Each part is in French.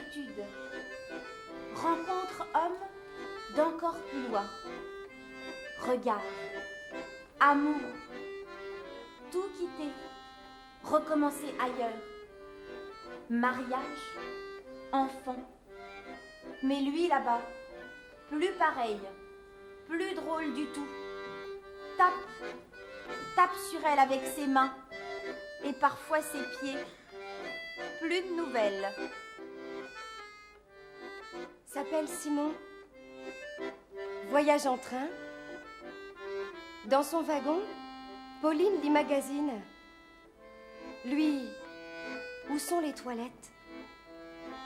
solitude. Rencontre homme d'encore plus loin. Regard, amour, tout quitter, recommencer ailleurs. Mariage, enfant. Mais lui là-bas, plus pareil, plus drôle du tout. Tape sur elle avec ses mains et parfois ses pieds. Plus de nouvelles. S'appelle Simon. Voyage en train. Dans son wagon, Pauline lit magazine. Lui, où sont les toilettes?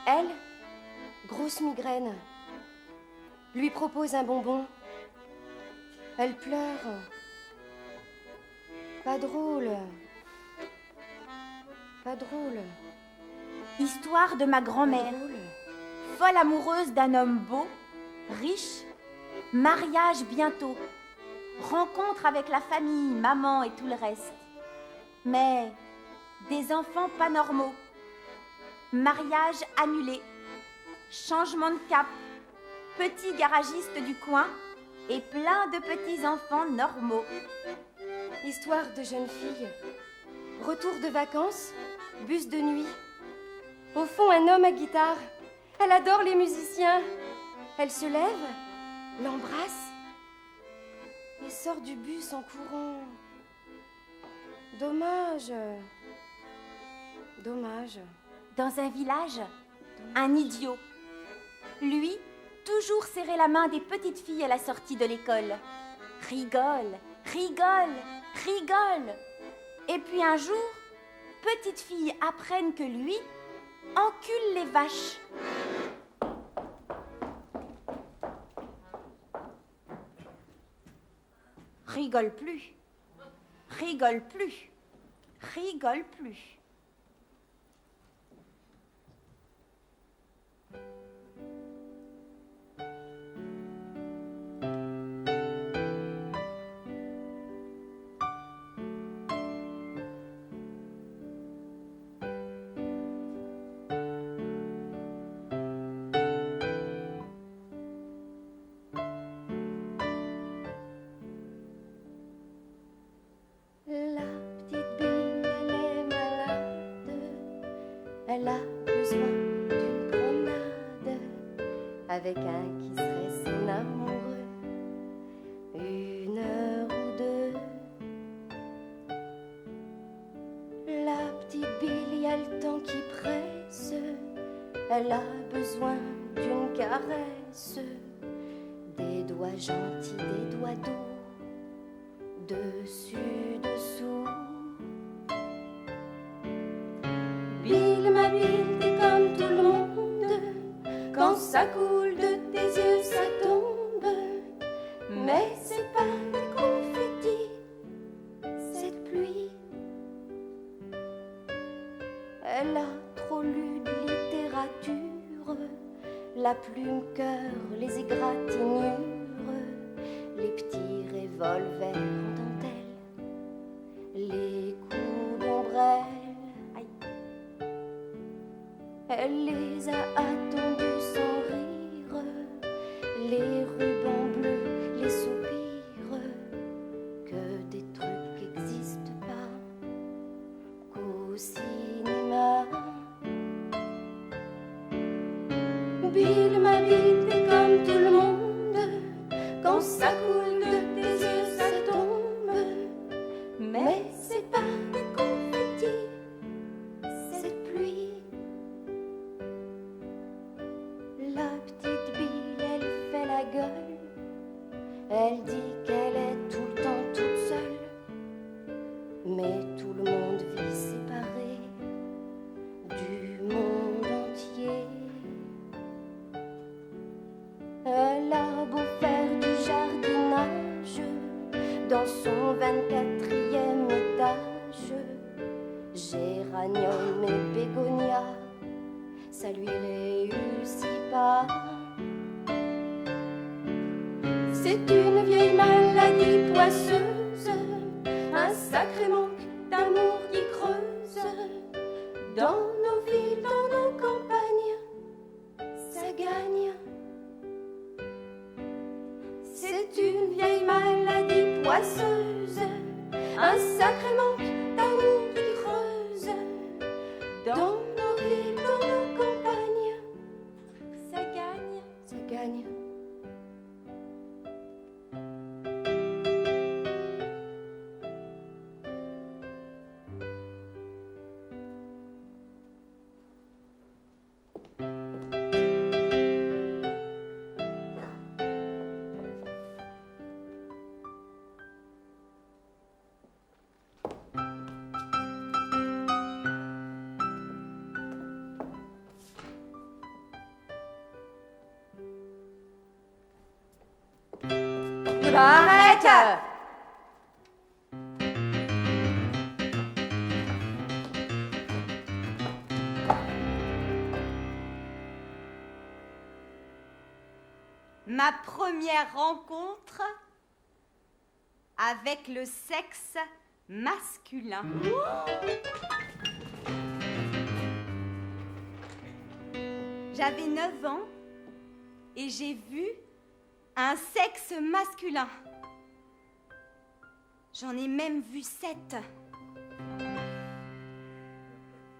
Elle, grosse migraine, lui propose un bonbon. Elle pleure. Pas drôle. Pas drôle. Histoire de ma grand-mère, folle amoureuse d'un homme beau, riche, mariage bientôt, rencontre avec la famille, maman et tout le reste. Mais des enfants pas normaux, mariage annulé, changement de cap, petit garagiste du coin et plein de petits enfants normaux. Histoire de jeune fille. Retour de vacances, bus de nuit. Au fond, un homme à guitare. Elle adore les musiciens. Elle se lève, l'embrasse et sort du bus en courant. Dommage. Dommage. Dans un village, un idiot. Lui, toujours serrer la main des petites filles à la sortie de l'école. Rigole, rigole, rigole. Et puis un jour, petites filles apprennent que lui encule les vaches. Rigole plus, rigole plus, rigole plus. Elle a besoin d'une promenade avec un qui serait son amoureux. 1 heure ou 2. La petite Bill, y a le temps qui presse. Elle a besoin d'une caresse, des doigts gentils, des doigts doux, dessus, dessous. Bill, ma Bill, t'es comme tout le monde. Quand ça coule de tes yeux, ça tombe. Mais c'est pas des confettis, cette pluie. Elle a trop lu de littérature, la plume cœur, les égratignures, les petits revolvers en dentelle, les coups d'ombrelle. Elle les a attendus sans rire, les rubans bleus, les soupirs, que des trucs n'existent pas qu'au cinéma. Bill, ma Bill, t'es comme tout le monde. Quand ça coule de tes yeux, ça tombe. Mais c'est pas des confettis, cette pluie. La petite Bill, elle fait la gueule. Elle dit qu'elle est tout le temps toute seule. Mais tout le monde vit séparé du monde entier. Elle a beau faire du jardinage dans son 24e étage, géranium et bégonia, ça lui réussit pas. C'est une vieille maladie poisseuse, un sacré manque d'amour qui creuse dans nos villes, dans nos campagnes, passeuse, un sacré manque d'amour qui creuse dans nos villes, dans nos campagnes. Ça gagne. Ça gagne. Arrête! Ma première rencontre avec le sexe masculin. J'avais 9 ans et j'ai vu un sexe masculin. J'en ai même vu 7.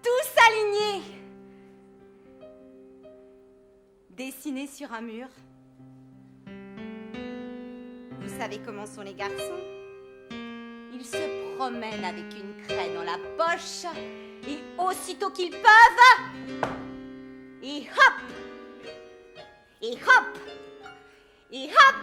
Tous alignés. Dessinés sur un mur. Vous savez comment sont les garçons? Ils se promènent avec une craie dans la poche et aussitôt qu'ils peuvent, et hop, et hop, et hop.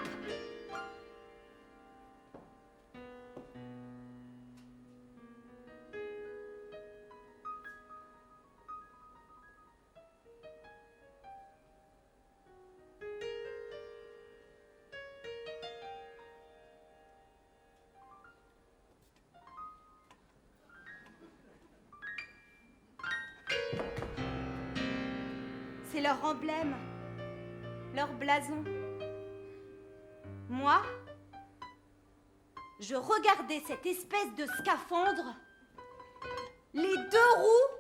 C'est leur emblème, leur blason. Moi, je regardais cette espèce de scaphandre, les 2 roues,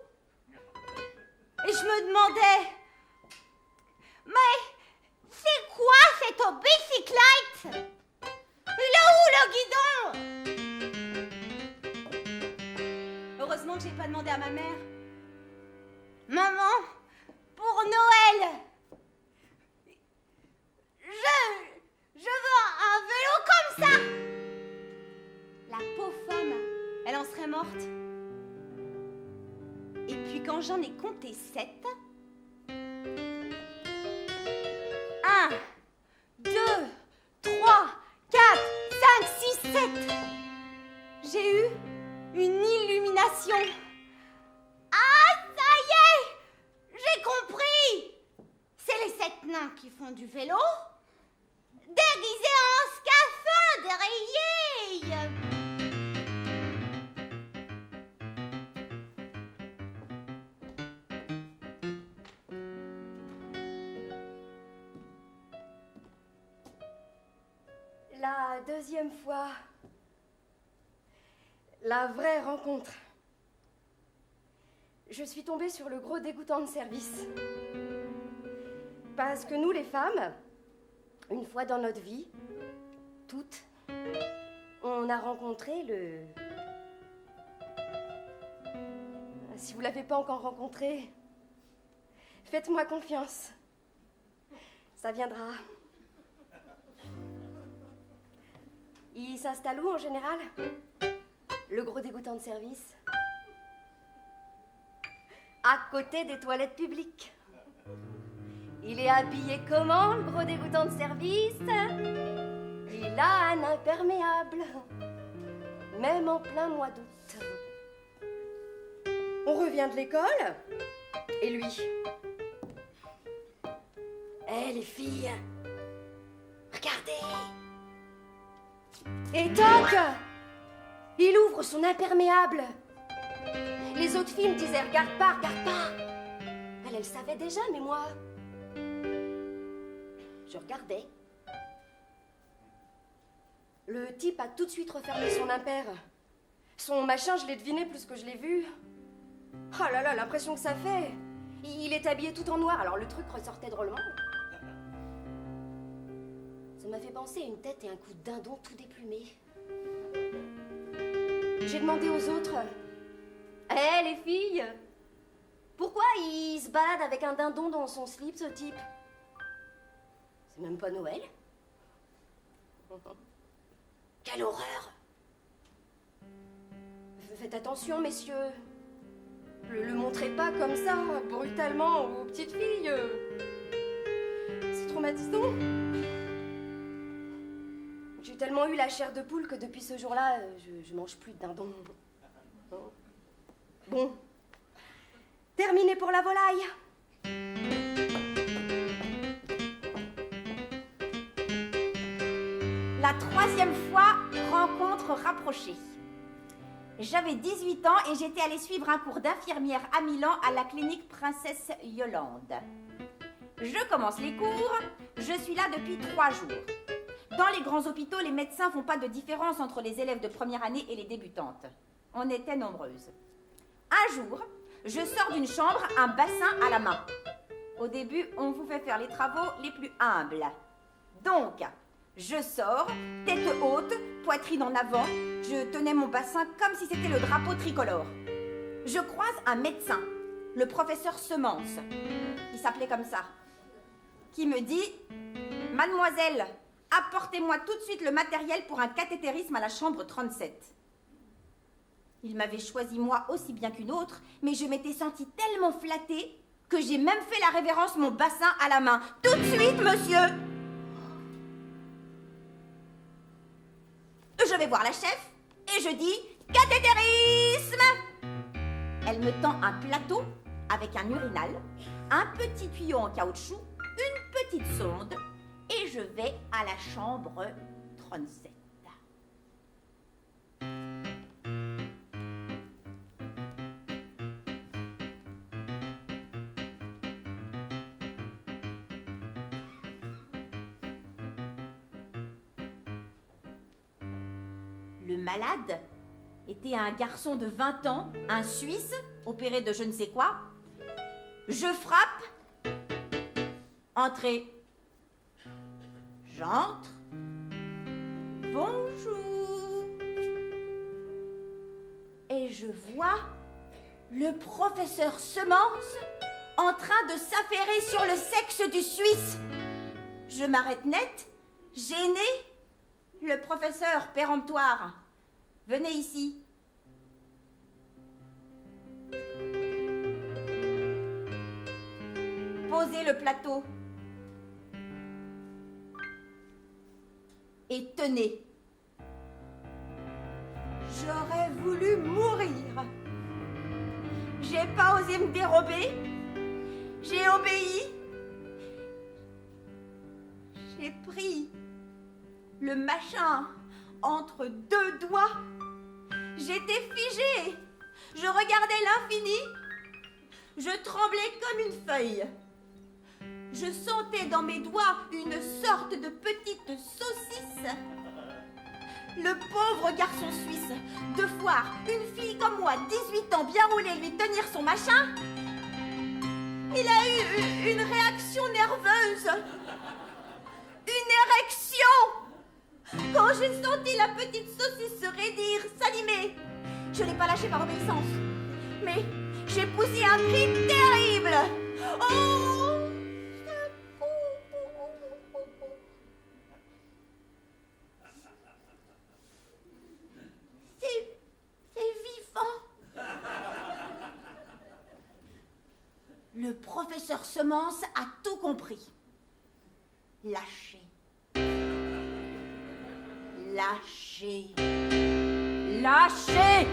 et je me demandais, mais c'est quoi cette bicyclette? Il est où le guidon? Heureusement que j'ai pas demandé à ma mère. Maman, pour Noël, je veux un vélo comme ça. La pauvre femme, elle en serait morte. Et puis quand j'en ai compté 7, 1, 2, 3, 4, 5, 6, 7, j'ai eu une illumination. J'ai compris! C'est les 7 nains qui font du vélo, déguisés en scaphandre rayés. La deuxième fois, la vraie rencontre. Je suis tombée sur le gros dégoûtant de service. Parce que nous, les femmes, une fois dans notre vie, toutes, on a rencontré le... Si vous ne l'avez pas encore rencontré, faites-moi confiance. Ça viendra. Il s'installe où en général? Le gros dégoûtant de service? À côté des toilettes publiques. Il est habillé comment, le gros dégoûtant de service? Il a un imperméable, même en plein mois d'août. On revient de l'école, et lui? Eh, les filles, regardez! Et toc! Il ouvre son imperméable. Les autres filles me disaient « Regarde pas, regarde pas !» Elle le savait déjà, mais moi... Je regardais. Le type a tout de suite refermé son impair. Son machin, je l'ai deviné plus que je l'ai vu. Oh là là, l'impression que ça fait. Il est habillé tout en noir, alors le truc ressortait drôlement. Ça m'a fait penser à une tête et un cou de dindon tout déplumé. J'ai demandé aux autres. Hé, les filles! Pourquoi il se balade avec un dindon dans son slip, ce type? C'est même pas Noël. Quelle horreur! Faites attention, messieurs. Le montrez pas comme ça, brutalement, aux petites filles. C'est traumatisant. J'ai tellement eu la chair de poule que depuis ce jour-là, je mange plus de dindon. Bon. Terminé pour la volaille. La 3e fois, rencontre rapprochée. J'avais 18 ans et j'étais allée suivre un cours d'infirmière à Milan à la clinique Princesse Yolande. Je commence les cours, je suis là depuis 3 jours. Dans les grands hôpitaux, les médecins font pas de différence entre les élèves de première année et les débutantes. On était nombreuses. Un jour, je sors d'une chambre, un bassin à la main. Au début, on vous fait faire les travaux les plus humbles. Donc, je sors, tête haute, poitrine en avant. Je tenais mon bassin comme si c'était le drapeau tricolore. Je croise un médecin, le professeur Semence, il s'appelait comme ça, qui me dit « Mademoiselle, apportez-moi tout de suite le matériel pour un cathétérisme à la chambre 37. » Il m'avait choisi moi aussi bien qu'une autre, mais je m'étais sentie tellement flattée que j'ai même fait la révérence mon bassin à la main. « Tout de suite, monsieur !» Je vais voir la chef et je dis « Cathétérisme !» Elle me tend un plateau avec un urinal, un petit tuyau en caoutchouc, une petite sonde et je vais à la chambre 37. Le malade était un garçon de 20 ans, un Suisse, opéré de je ne sais quoi. Je frappe. Entrez. J'entre. Bonjour. Et je vois le professeur Semence en train de s'affairer sur le sexe du Suisse. Je m'arrête net, gênée. Le professeur péremptoire, venez ici. Posez le plateau. Et tenez. J'aurais voulu mourir. J'ai pas osé me dérober. J'ai obéi. J'ai pris le machin entre 2 doigts. J'étais figée. Je regardais l'infini. Je tremblais comme une feuille. Je sentais dans mes doigts une sorte de petite saucisse. Le pauvre garçon suisse, de voir une fille comme moi, 18 ans, bien roulée, lui tenir son machin, il a eu une réaction nerveuse. Une érection. Quand j'ai senti la petite saucisse se raidir, s'animer, je l'ai pas lâché par obéissance. Mais j'ai poussé un cri terrible. Oh! C'est vivant. Le professeur Semence a tout compris. Lâchez. Lâchez. Lâchez.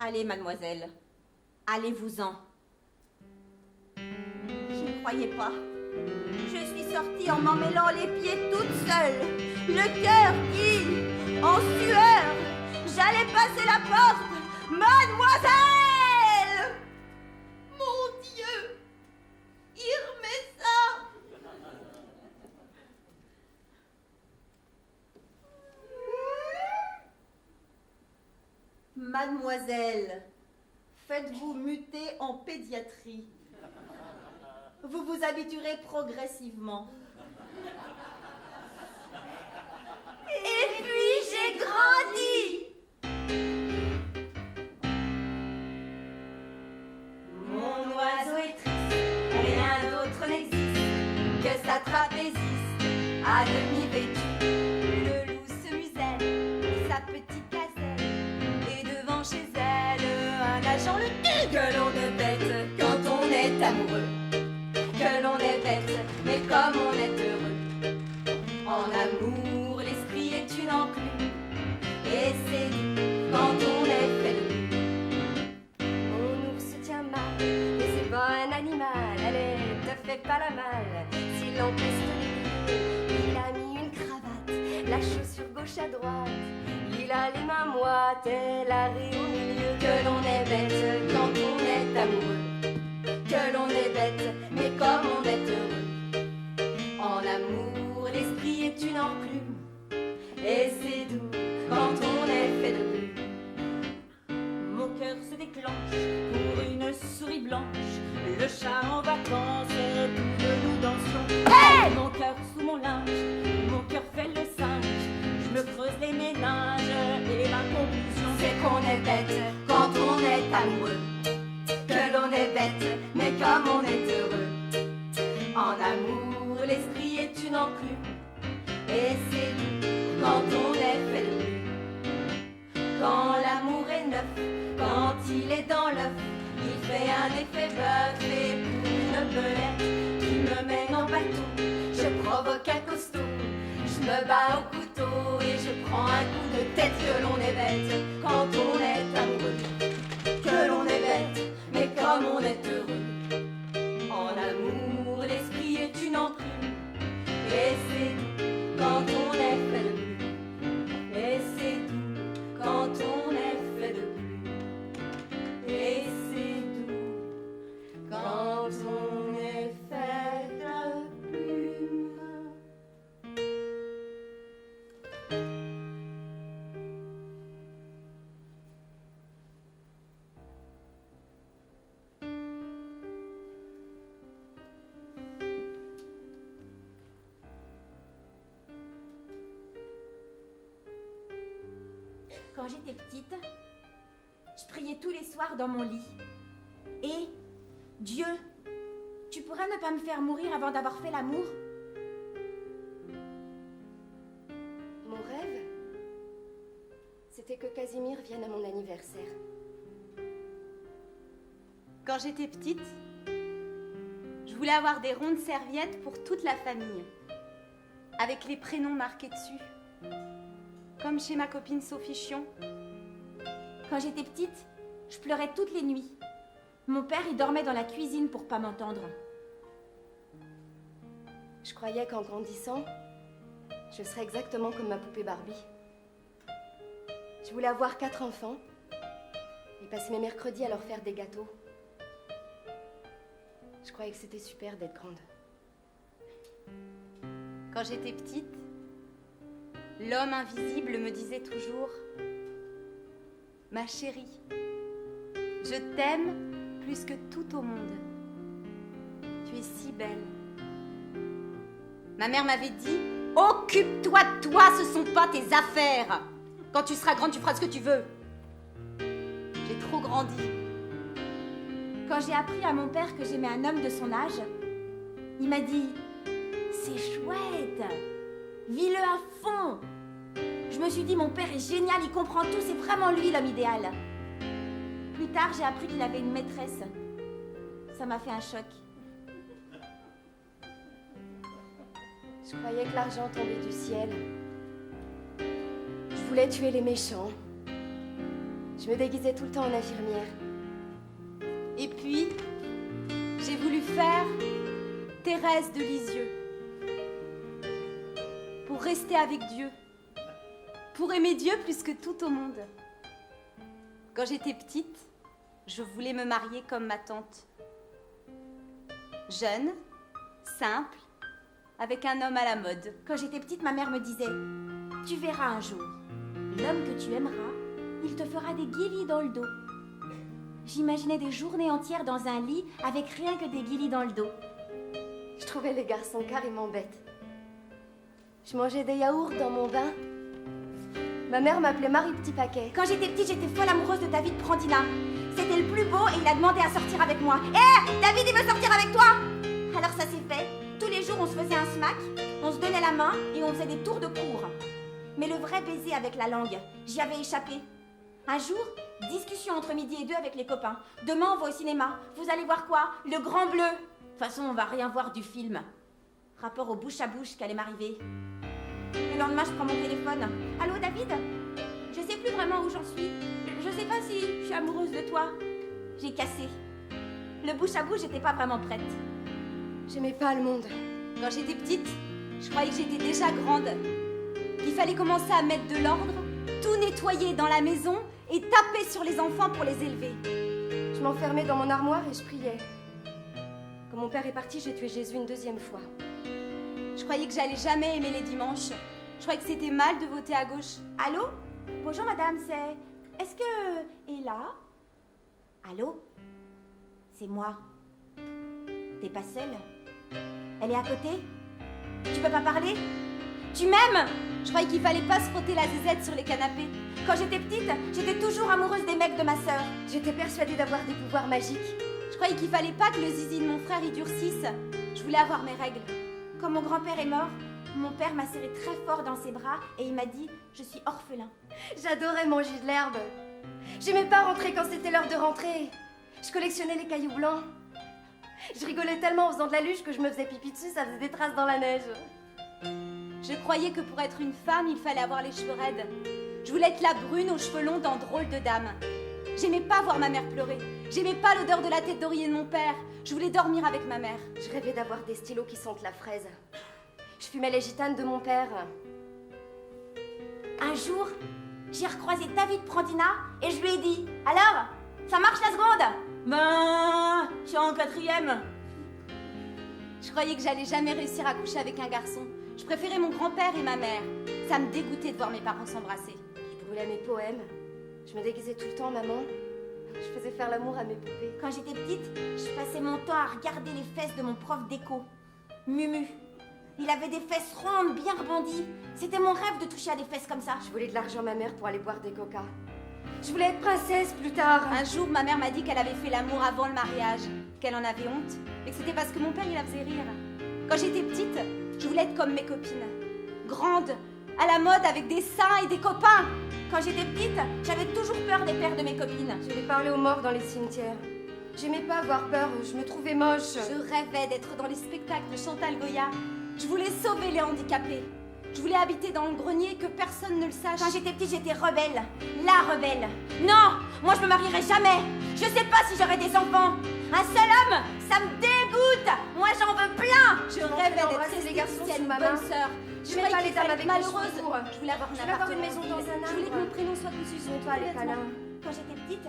Allez, mademoiselle. Allez-vous-en. Je ne croyais pas. Je suis sortie en m'emmêlant les pieds toute seule. Le cœur qui, en sueur, j'allais passer la porte. Mademoiselle! Mon Dieu! Il remet ça! Mademoiselle, faites-vous muter en pédiatrie. Vous vous habituerez progressivement. Et puis j'ai grandi. Mon oiseau est triste, rien d'autre n'existe que sa trapéziste à demi vêtue. Le loup se muselle, sa petite gazelle, et devant chez elle, un agent le tue. Que l'on est bête quand on est amoureux, que l'on est bête, mais comme on est heureux. En amour, l'esprit est une enclume, et c'est doux quand on est fait de lui. Mon ours se tient mal, mais c'est pas un animal. Allez, te fais pas la malle, s'il empeste les pieds. Il a mis une cravate, la chaussure gauche à droite. Il a les mains moites et la raie au milieu. Que l'on est bête quand on est amoureux, que l'on est bête, mais comme on est heureux. En amour, l'esprit est une enclume, et c'est doux quand on est fait de bleu. Mon cœur se déclenche pour une souris blanche, le chat en vacances, tous deux nous dansons. Hey! Mon cœur sous mon linge, mon cœur fait le singe, je me creuse les méninges, et ma conclusion c'est qu'on est bête quand on est amoureux, que l'on est bête, mais comme on est heureux. En amour, l'esprit est une enclume, et c'est doux quand on est fait de bleu. Quand l'amour est neuf, quand il est dans l'œuf, il fait un effet bœuf, et pour une belette qui me mène en bateau, je provoque un costaud, je me bats au couteau, et je prends un coup de tête. Que l'on est bête quand on est amoureux, que l'on est bête, mais comme on est heureux. En amour, l'esprit est une enclume, et c'est doux quand on est fait de bleu. Et c'est doux quand on est fait de bleu. Et c'est doux quand on est fait de plume. Quand j'étais petite, je priais tous les soirs dans mon lit. Et, Dieu, tu pourrais ne pas me faire mourir avant d'avoir fait l'amour? Mon rêve, c'était que Casimir vienne à mon anniversaire. Quand j'étais petite, je voulais avoir des rondes serviettes pour toute la famille, avec les prénoms marqués dessus, comme chez ma copine Sophie Chion. Quand j'étais petite, je pleurais toutes les nuits. Mon père, il dormait dans la cuisine pour pas m'entendre. Je croyais qu'en grandissant, je serais exactement comme ma poupée Barbie. Je voulais avoir 4 enfants et passer mes mercredis à leur faire des gâteaux. Je croyais que c'était super d'être grande. Quand j'étais petite, l'homme invisible me disait toujours « Ma chérie, je t'aime plus que tout au monde. Tu es si belle. » Ma mère m'avait dit « Occupe-toi de toi, ce sont pas tes affaires. Quand tu seras grande, tu feras ce que tu veux. » J'ai trop grandi. Quand j'ai appris à mon père que j'aimais un homme de son âge, il m'a dit « C'est chouette, vis-le à fond. » Je me suis dit, mon père est génial, il comprend tout, c'est vraiment lui l'homme idéal. Plus tard, j'ai appris qu'il avait une maîtresse. Ça m'a fait un choc. Je croyais que l'argent tombait du ciel. Je voulais tuer les méchants. Je me déguisais tout le temps en infirmière. Et puis, j'ai voulu faire Thérèse de Lisieux. Pour rester avec Dieu. Pour aimer Dieu plus que tout au monde. Quand j'étais petite, je voulais me marier comme ma tante. Jeune, simple, avec un homme à la mode. Quand j'étais petite, ma mère me disait « Tu verras un jour, l'homme que tu aimeras, il te fera des guilis dans le dos. » J'imaginais des journées entières dans un lit avec rien que des guilis dans le dos. Je trouvais les garçons carrément bêtes. Je mangeais des yaourts dans mon bain. Ma mère m'appelait Marie Petit Paquet. Quand j'étais petite, j'étais folle amoureuse de David Prandina. C'était le plus beau et il a demandé à sortir avec moi. Hé, David, il veut sortir avec toi! Alors ça s'est fait. Tous les jours, on se faisait un smack, on se donnait la main et on faisait des tours de cour. Mais le vrai baiser avec la langue, j'y avais échappé. Un jour, discussion entre midi et 2 avec les copains. Demain, on va au cinéma. Vous allez voir quoi? Le Grand Bleu. De toute façon, on va rien voir du film. Rapport au bouche à bouche qu'allait m'arriver. Le lendemain, je prends mon téléphone. Allô, David? Je sais plus vraiment où j'en suis. Je sais pas si je suis amoureuse de toi. J'ai cassé. Le bouche à bouche, j'étais pas vraiment prête. J'aimais pas le monde. Quand j'étais petite, je croyais que j'étais déjà grande. Qu'il fallait commencer à mettre de l'ordre, tout nettoyer dans la maison et taper sur les enfants pour les élever. Je m'enfermais dans mon armoire et je priais. Quand mon père est parti, j'ai tué Jésus une deuxième fois. Je croyais que j'allais jamais aimer les dimanches. Je croyais que c'était mal de voter à gauche. Allô? Bonjour madame, c'est... Est-ce que... est là? Allô? C'est moi. T'es pas seule? Elle est à côté? Tu peux pas parler? Tu m'aimes? Je croyais qu'il fallait pas se frotter la zézette sur les canapés. Quand j'étais petite, j'étais toujours amoureuse des mecs de ma sœur. J'étais persuadée d'avoir des pouvoirs magiques. Je croyais qu'il fallait pas que le zizi de mon frère y durcisse. Je voulais avoir mes règles. Quand mon grand-père est mort, mon père m'a serré très fort dans ses bras et il m'a dit « Je suis orphelin ». J'adorais manger de l'herbe. J'aimais pas rentrer quand c'était l'heure de rentrer. Je collectionnais les cailloux blancs. Je rigolais tellement en faisant de la luge que je me faisais pipi dessus, ça faisait des traces dans la neige. Je croyais que pour être une femme, il fallait avoir les cheveux raides. Je voulais être la brune aux cheveux longs dans Drôle de dame. J'aimais pas voir ma mère pleurer. J'aimais pas l'odeur de la tête d'oreiller de mon père. Je voulais dormir avec ma mère. Je rêvais d'avoir des stylos qui sentent la fraise. Je fumais les gitanes de mon père. Un jour, j'ai recroisé David Prandina et je lui ai dit « Alors, ça marche la seconde ?»« Ben, je suis en 4e. » Je croyais que j'allais jamais réussir à coucher avec un garçon. Je préférais mon grand-père et ma mère. Ça me dégoûtait de voir mes parents s'embrasser. Je brûlais mes poèmes. Je me déguisais tout le temps, maman. Je faisais faire l'amour à mes poupées. Quand j'étais petite, je passais mon temps à regarder les fesses de mon prof d'éco, Mumu. Il avait des fesses rondes, bien rebondies. C'était mon rêve de toucher à des fesses comme ça. Je voulais de l'argent à ma mère pour aller boire des coca. Je voulais être princesse plus tard. Un jour, ma mère m'a dit qu'elle avait fait l'amour avant le mariage, qu'elle en avait honte, et que c'était parce que mon père, il la faisait rire. Quand j'étais petite, je voulais être comme mes copines. Grande, à la mode, avec des seins et des copains. Quand j'étais petite, j'avais toujours peur des pères de mes copines. J'allais parler aux morts dans les cimetières. J'aimais pas avoir peur, je me trouvais moche. Je rêvais d'être dans les spectacles de Chantal Goya. Je voulais sauver les handicapés. Je voulais habiter dans le grenier et que personne ne le sache. Quand j'étais petite, j'étais rebelle. La rebelle. Non, moi je me marierai jamais. Je sais pas si j'aurai des enfants. Un seul homme, ça me dégoûte. Moi j'en veux plein. Je rêvais d'être d'embrasser les garçons esthéticienne, sous ma main. bonne sœur. Je J'aimais pas croyais les qu'il dames fallait avec être les cheveux malheureuse. courts. Je voulais avoir un Je voulais avoir une appartement maison dans ville. un Je voulais que arbre. mon prénom soit cousu sur J'aimais tous pas les les vêtements. câlins. Quand j'étais petite,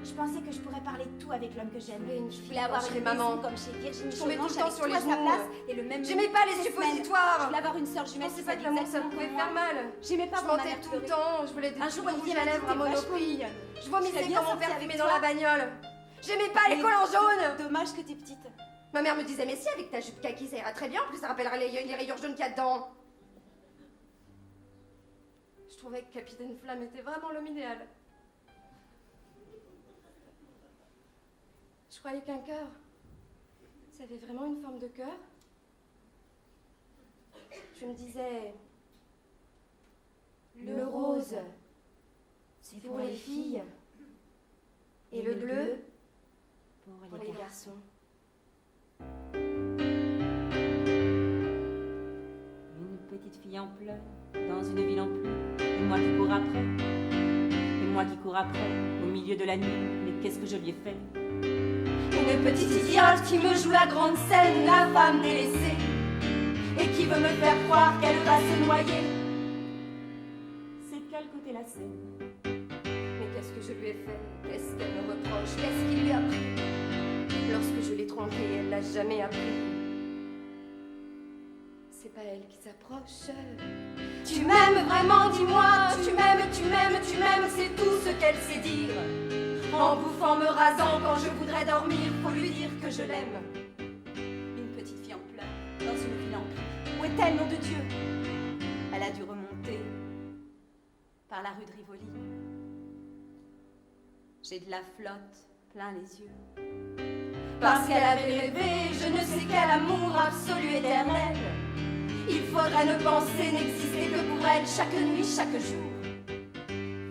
je pensais que je pourrais parler de tout avec l'homme que j'aime. Je voulais avoir chez une maman. maison comme chez Virginie Je tombais tout le Chauvanche temps avec sur tout les à sa genoux. place et le même J'aimais menu pas les toutes semaines. suppositoires. Je voulais avoir une sœur Je jumelle pensais qui pas que s'habille l'amour ça exactement pouvait comme faire moi. mal. J'aimais pas Je voir ma mentais mère tout le pleurer. temps, je voulais des Un petits jour, rouges Olivier à m'a dit, lèvres à t'es vachement Monoprix. mignonne. Je Je vomissais serais bien quand mon sortie père avec fumait toi. dans la bagnole. J'aimais pas les collants jaunes. Dommage que t'es petite. Ma mère me disait, mais si, avec ta jupe kaki, ça ira très bien. En plus, ça rappellera les rayures jaunes qu'il y a dedans. Je trouvais que Capitaine Flamme était vraiment l'homme idéal. Je croyais qu'un cœur, ça avait vraiment une forme de cœur. Je me disais, le rose, c'est pour les filles, et le bleu, pour les garçons. Une petite fille en pleurs, dans une ville en pluie, et moi qui cours après, et moi qui cours après, au milieu de la nuit, mais qu'est-ce que je lui ai fait? Une petite idiote qui me joue la grande scène, la femme délaissée, et qui veut me faire croire qu'elle va se noyer. C'est de quel côté la scène? Mais qu'est-ce que je lui ai fait? Qu'est-ce qu'elle me reproche? Qu'est-ce qu'il lui a pris? Lorsque je l'ai trompée, elle l'a jamais appris. C'est pas elle qui s'approche. Tu m'aimes vraiment, dis-moi, tu m'aimes, tu m'aimes, tu m'aimes, c'est tout ce qu'elle sait dire. En bouffant, me rasant, quand je voudrais dormir, faut lui dire que je l'aime. Une petite fille en pleurs, dans une ville en cri. Où est-elle, nom de Dieu? Elle a dû remonter par la rue de Rivoli. J'ai de la flotte plein les yeux. Parce qu'elle avait rêvé je ne sais quel amour absolu éternel. Il faudrait ne penser n'exister que pour elle chaque nuit, chaque jour.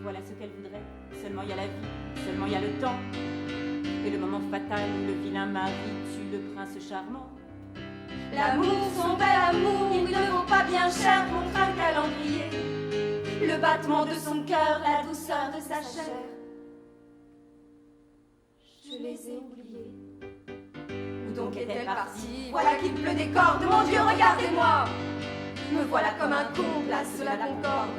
Voilà ce qu'elle voudrait. Seulement il y a la vie, seulement il y a le temps. Et le moment fatal où le vilain mari tue le prince charmant. L'amour, son bel amour, il ne vaut pas bien cher contre un calendrier. Le battement de son cœur, la douceur de sa chair. Je les ai oubliés. Où donc est-elle partie? Voilà qu'il pleut des cordes, mon Dieu, regardez-moi. Me voilà comme un con, place de la Concorde.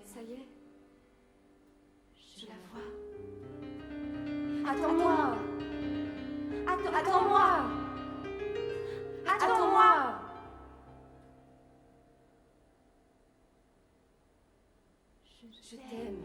Ça y est. Je la vois. Attends-moi. Attends-moi. Attends-moi. Je t'aime.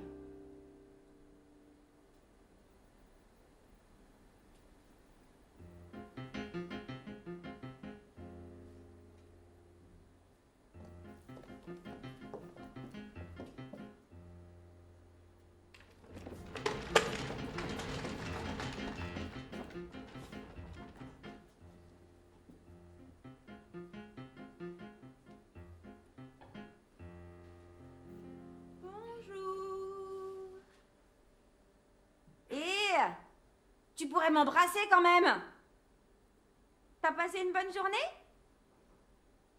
Bonjour. Tu pourrais m'embrasser quand même. T'as passé une bonne journée?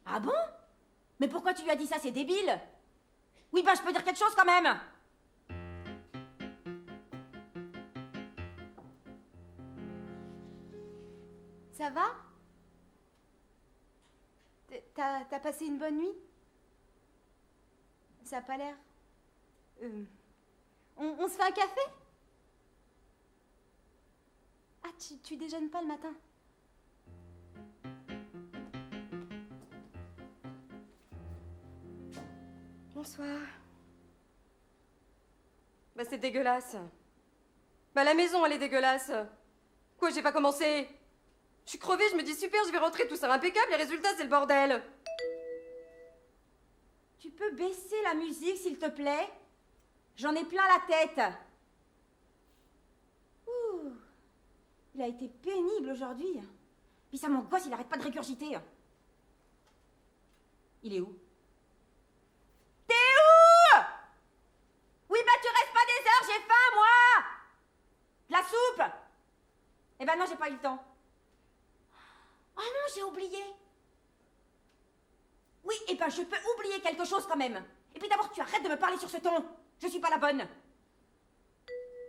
Ah bon? Mais pourquoi tu lui as dit ça? C'est débile. Oui, je peux dire quelque chose quand même. Ça va? T'as passé une bonne nuit? Ça a pas l'air. On se fait un café? Ah, tu déjeunes pas le matin? Bonsoir. Bah c'est dégueulasse. Bah la maison elle est dégueulasse. Quoi, j'ai pas commencé? Je suis crevée, je me dis super, je vais rentrer, tout ça impeccable, les résultats c'est le bordel. Tu peux baisser la musique, s'il te plaît? J'en ai plein la tête. Ouh, il a été pénible aujourd'hui. Puis ça, mon gosse, il arrête pas de régurgiter. Il est où? T'es où? Oui, tu restes pas des heures, j'ai faim, moi. De la soupe? Eh ben non, j'ai pas eu le temps. Oh non, j'ai oublié. Oui, je peux oublier quelque chose quand même. Et puis d'abord, tu arrêtes de me parler sur ce ton. Je suis pas la bonne.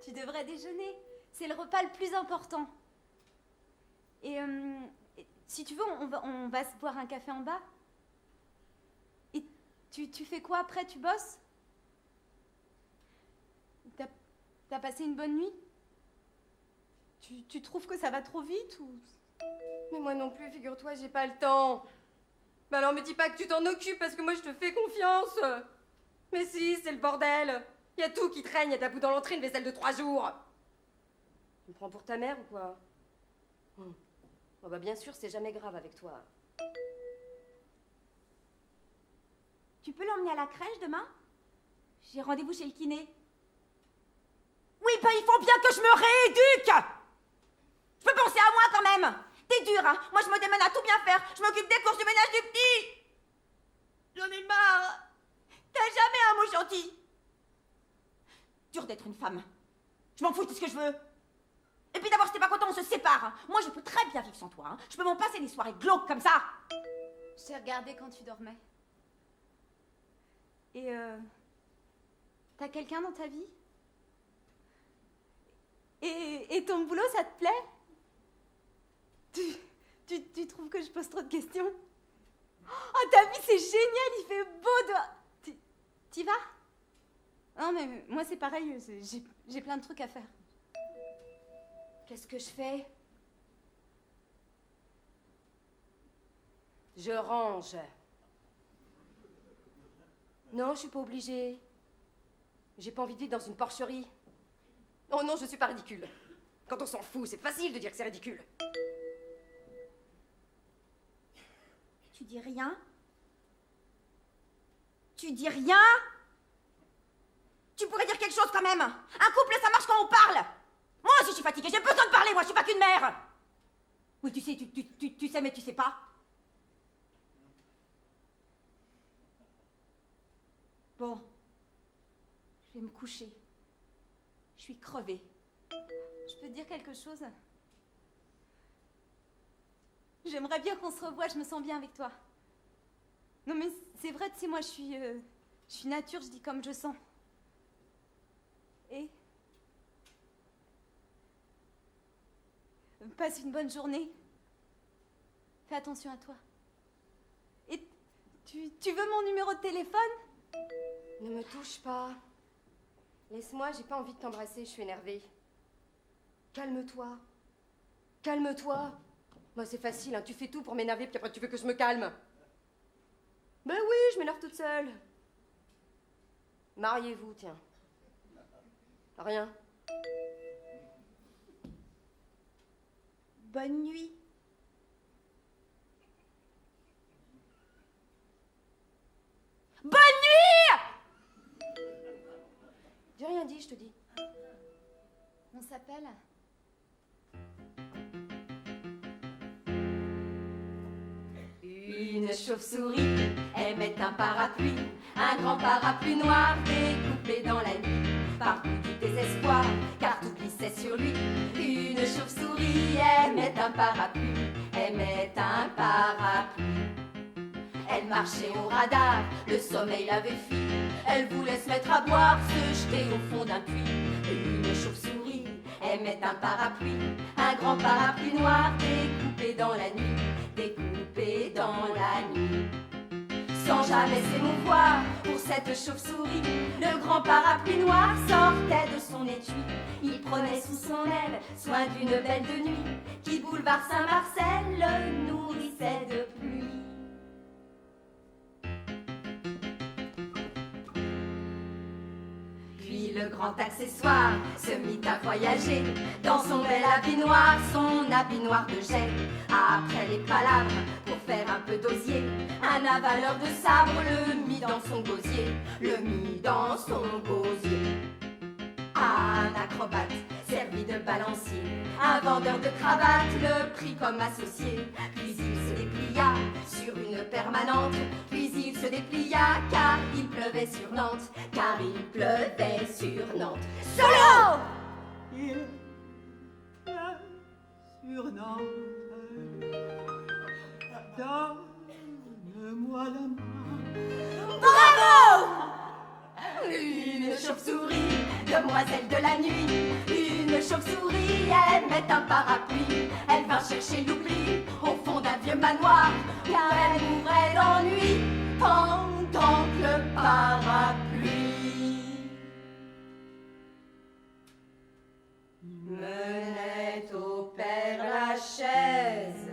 Tu devrais déjeuner. C'est le repas le plus important. Et si tu veux, on va se boire un café en bas. Et tu fais quoi après? Tu bosses? T'as passé une bonne nuit? Tu trouves que ça va trop vite ou... Mais moi non plus, figure-toi, j'ai pas le temps. Bah alors me dis pas que tu t'en occupes parce que moi je te fais confiance. Mais si, c'est le bordel. Y a tout qui traîne, y a ta boue dans l'entrée, une vaisselle de 3 jours. Tu me prends pour ta mère ou quoi? Oh bah bien sûr, c'est jamais grave avec toi. Tu peux l'emmener à la crèche demain? J'ai rendez-vous chez le kiné. Oui, il faut bien que je me rééduque. Je peux penser à moi quand même. T'es dur, hein. Moi, je me démène à tout bien faire. Je m'occupe des courses, du ménage, du petit. J'en ai marre. T'as jamais un mot gentil. Dur d'être une femme. Je m'en fous de tout ce que je veux. Et puis d'abord, si t'es pas content, on se sépare. Hein. Moi, je peux très bien vivre sans toi. Hein. Je peux m'en passer des soirées glauques comme ça. Je t'ai regardé quand tu dormais. Et t'as quelqu'un dans ta vie? Et ton boulot, ça te plaît? Tu trouves que je pose trop de questions? Oh, ta vie, c'est génial, il fait beau dehors. T'y vas? Non, mais moi, c'est pareil, j'ai plein de trucs à faire. Qu'est-ce que je fais? Je range. Non, je suis pas obligée. J'ai pas envie de vivre dans une porcherie. Oh non, je suis pas ridicule. Quand on s'en fout, c'est facile de dire que c'est ridicule. Tu dis rien? Tu dis rien? Tu pourrais dire quelque chose quand même. Un couple, ça marche quand on parle. Moi aussi, je suis fatiguée. J'ai besoin de parler. Moi, je suis pas qu'une mère. Oui, tu sais, tu sais, mais tu sais pas. Bon. Je vais me coucher. Je suis crevée. Je peux te dire quelque chose? J'aimerais bien qu'on se revoie, je me sens bien avec toi. Non mais c'est vrai, tu sais, moi je suis nature, je dis comme je sens. Et passe une bonne journée. Fais attention à toi. Et tu veux mon numéro de téléphone? Ne me touche pas. Laisse-moi, j'ai pas envie de t'embrasser, je suis énervée. Calme-toi. Calme-toi. Moi, c'est facile, hein, tu fais tout pour m'énerver, puis après tu veux que je me calme. Ben oui, je m'énerve toute seule. Mariez-vous, tiens. Rien. Bonne nuit. Bonne nuit! J'ai rien dit, je te dis. On s'appelle? Une chauve-souris aimait un parapluie, un grand parapluie noir découpé dans la nuit. Partout du désespoir, car tout glissait sur lui. Une chauve-souris aimait un parapluie, aimait un parapluie. Elle marchait au radar, le sommeil l'avait fui. Elle voulait se mettre à boire, se jeter au fond d'un puits. Une chauve-souris aimait un parapluie, un grand parapluie noir découpé dans la nuit, découpé dans la nuit. Sans jamais s'émouvoir pour cette chauve-souris, le grand parapluie noir sortait de son étui. Il prenait sous son aile soin d'une belle de nuit qui, boulevard Saint-Marcel, le nourrissait de pluie. Puis le grand accessoire se mit à voyager dans son bel habit noir, son habit noir de jet. Après les palabres, pour faire un peu d'osier, un avaleur de sabre le mit dans son gosier, le mit dans son gosier. Un acrobate servi de balancier, un vendeur de cravates le prit comme associé. Puis il se déplia sur une permanente, puis il se déplia car il pleuvait sur Nantes, car il pleuvait sur Nantes. Solo! Il pleut sur Nantes. Donne-moi la main. Bravo! Une chauve-souris, demoiselle de la nuit. Une chauve-souris aimait un parapluie. Elle vint chercher l'oubli au fond d'un vieux manoir, car elle mourait d'ennui pendant que le parapluie menait au Père-Lachaise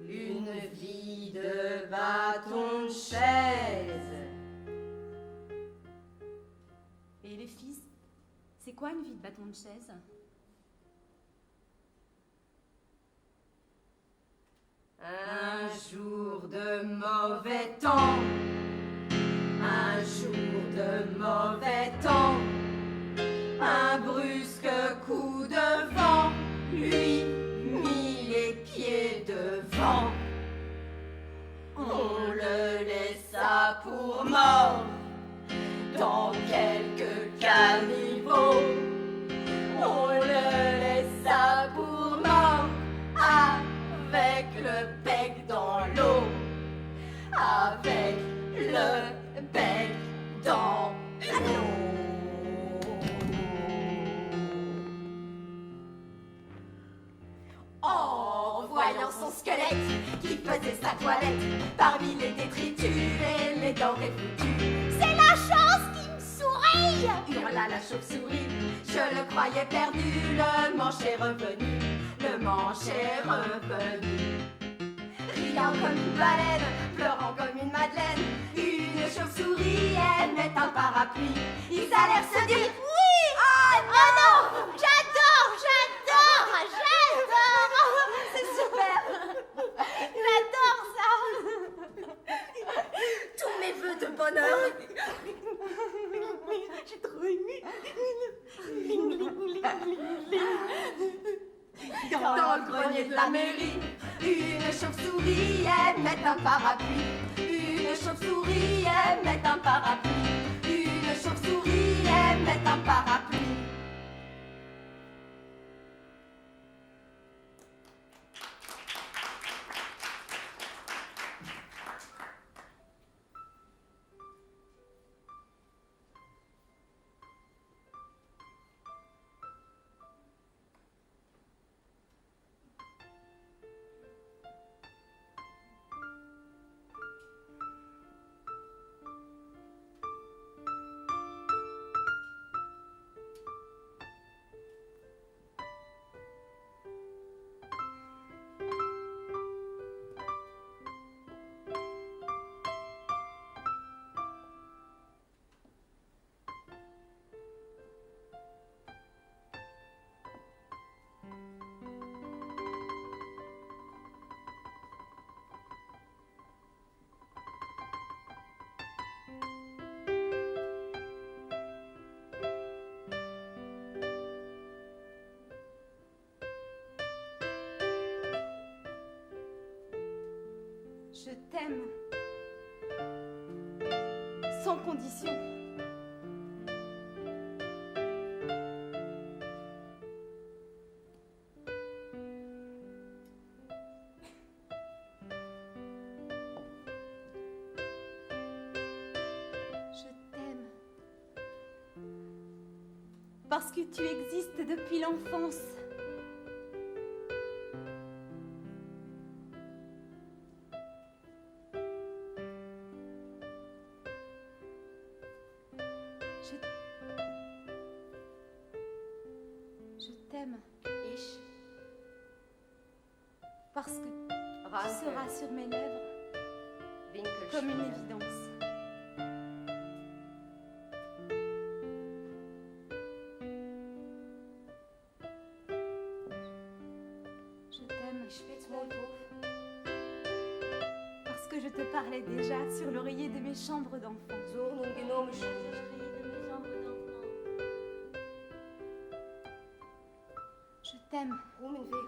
une vie de bâton de chaise. Et les fils, c'est quoi une vie de bâton de chaise? Un jour de mauvais temps, un jour de mauvais temps, un brusque coup de vent lui mit les pieds devant. On le laissa pour mort dans quelques caniveaux. On le laissa pour mort avec le bec dans l'eau, avec le bec dans l'eau. En voyant son squelette qui faisait sa toilette parmi les détritus et les dents défoutues, c'est la chance qui me sourit, hurla la chauve-souris. Je le croyais perdu, le manche est revenu, le manche est revenu. Riant comme une baleine, pleurant comme une madeleine, une chauve-souris aimait un parapluie. Ils allèrent se dire oui! Oh non! J'adore! C'est super! J'adore ça! Tout dans le grenier de la mairie. Une chauve-souris aimait un parapluie. Une chauve-souris aimait un parapluie. Une chauve-souris aimait un parapluie. Je t'aime. Sans condition. Je t'aime. Parce que tu existes depuis l'enfance. Je t'aime. Ich Parce que tu ranke seras sur mes lèvres comme une Winkelspiele. évidence. Je t'aime Ich spitz Mundhof. parce que je te parlais déjà sur l'oreiller de mes chambres d'enfants. So nun genommen schon. Je t'aime Blumenweg.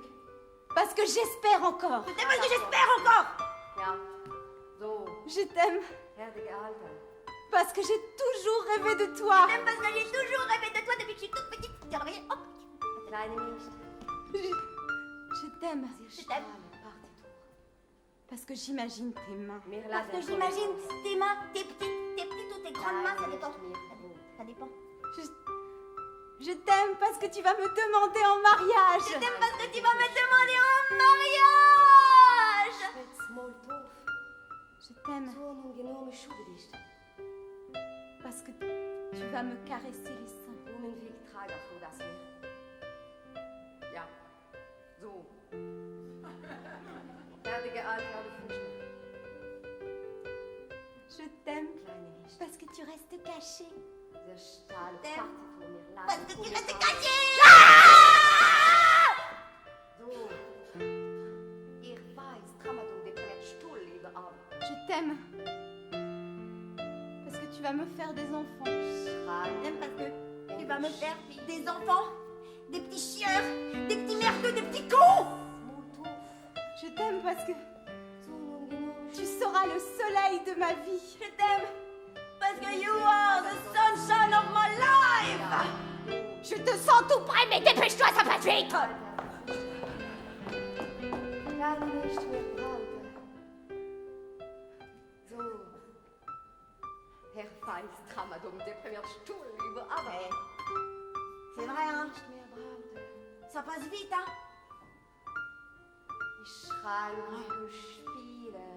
parce que j'espère encore. Je t'aime parce que j'espère encore. Ja. So. Je t'aime Herrliche Alter. parce que j'ai toujours rêvé de toi. Je t'aime parce que j'ai toujours rêvé de toi depuis que je suis toute petite. Tu as réveillé, hop. Kleine Nicht. Je t'aime Sie t'aime. strahlen Partituch. parce que j'imagine tes mains. Mir Parce que laden j'imagine tes mains, tes petites ou tes grandes mains, ça dépend. Mir. Ça dépend. Je t'aime parce que tu vas me demander en mariage. Je t'aime parce que tu vas me demander en mariage. Spitz Mundhof. Je t'aime So nun genommen Schuhgedicht. parce que tu vas me caresser les seins. Blumenweg Tragerfroh das Meer. Ja. So. Herrliche Alter, du Fußball. Je t'aime Kleine Nicht. parce que tu restes caché. Der Stahl t'aime. Partituch. Mir laden Parce que tu restes Blumenweg. caché. So. Ihr weiß, Tramadon des Planètes Stuhl, liebe Arme. Je t'aime parce que tu vas me faire des enfants. Je t'aime parce que tu vas me faire des enfants, des petits chieurs, des petits merdeux, des petits cons. Mundhof. Je t'aime parce que So nun genommen tu seras le soleil de ma vie. Je t'aime parce que you are the sunshine of my life. Je te sens tout près, mais dépêche-toi, ça passe vite. Kleine Nicht, mir Braute. So. Herr Feist, Tramadon des Planètes Stuhl, liebe Arme. C'est vrai, hein? Nicht mehr Braute. Ça passe vite, hein? Ich schranke Spiele.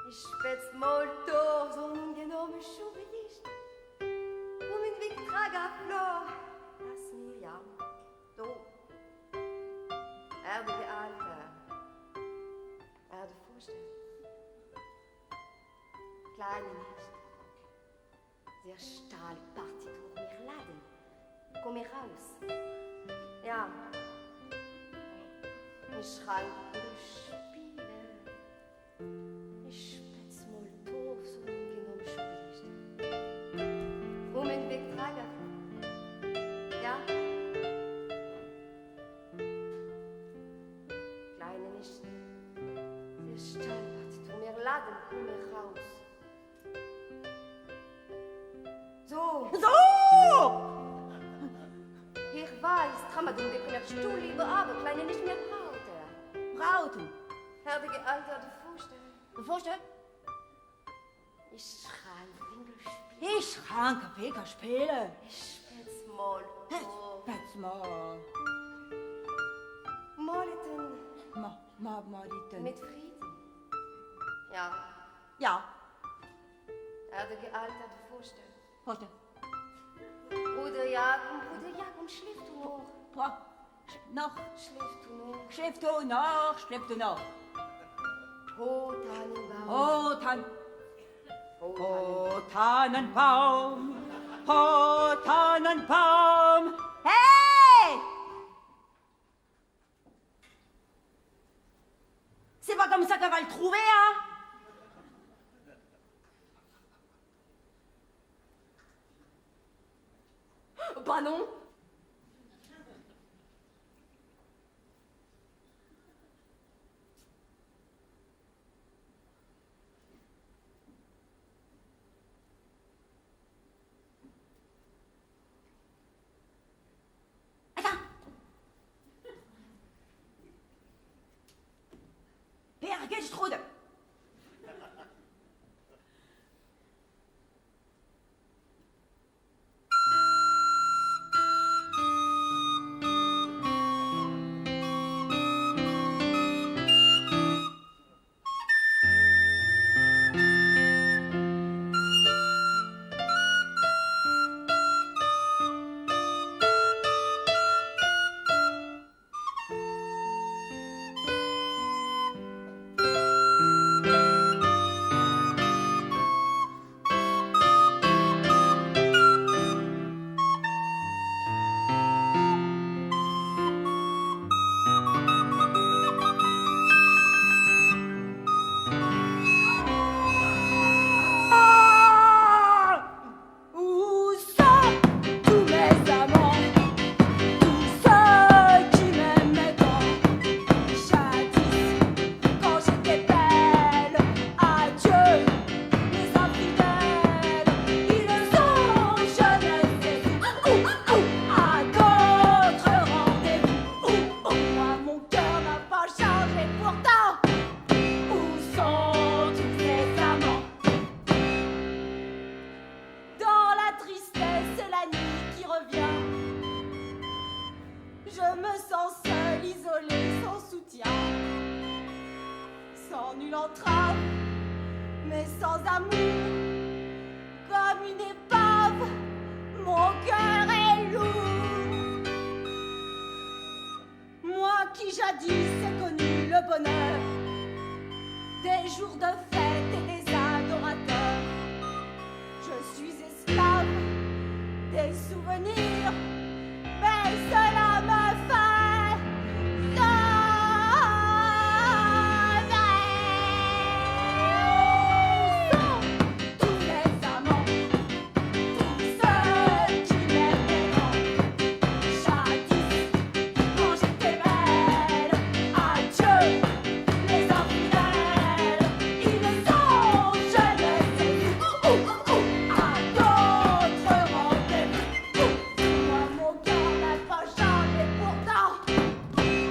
Ich spitz Molto, so ungenommen Schuhgedicht. Blumenweg Tragerfloh. Das mir ja. So. Herrliche Alter. Erde Vorstellen. Kleine Nicht. Der Stahlpartituch mir laden. Komm raus. Ja. Ich schranke Spiele. Ich spitz Molto, so ungenommen Schuhgedicht. Blumenweg Tragerfloh. Ja. weißt, Tramadol deprimiert Stuhl lieber aber kleine nicht mehr Braute. Brauten. Herde gealterte Vorstell. Vorstell? Ich schrein Winkelspiel. Ich ranke Peka spelen. Ich spitz mal. Pets mal. Moliten Mariten. mit Frieden. Ja, Ja, herde gealterte Vorstell. Vorstell. Bruder Jakob, schläft du noch? Boah. Noch. Schläft du noch? Schläft du noch? Schläft du noch? Oh, Tannenbaum. Oh, Tannenbaum. Oh, Tannenbaum. Hey! C'est pas comme ça qu'on va le trouver, hein? Bah non. Per Gertrude. Je me sens seule, isolée, sans soutien, sans nulle entrave, mais sans amour, comme une épave, mon cœur est lourd. Moi qui jadis ai connu le bonheur, des jours de fête et des adorateurs, je suis esclave des souvenirs, mais cela me fait sauver. Tous les amants, tous ceux qui m'aimaient jadis, quand j'étais belle, adieu. Les infidèles, ils sont, je ne sais où, à d'autres rendez-vous. Moi, mon cœur n'a pas changé pourtant.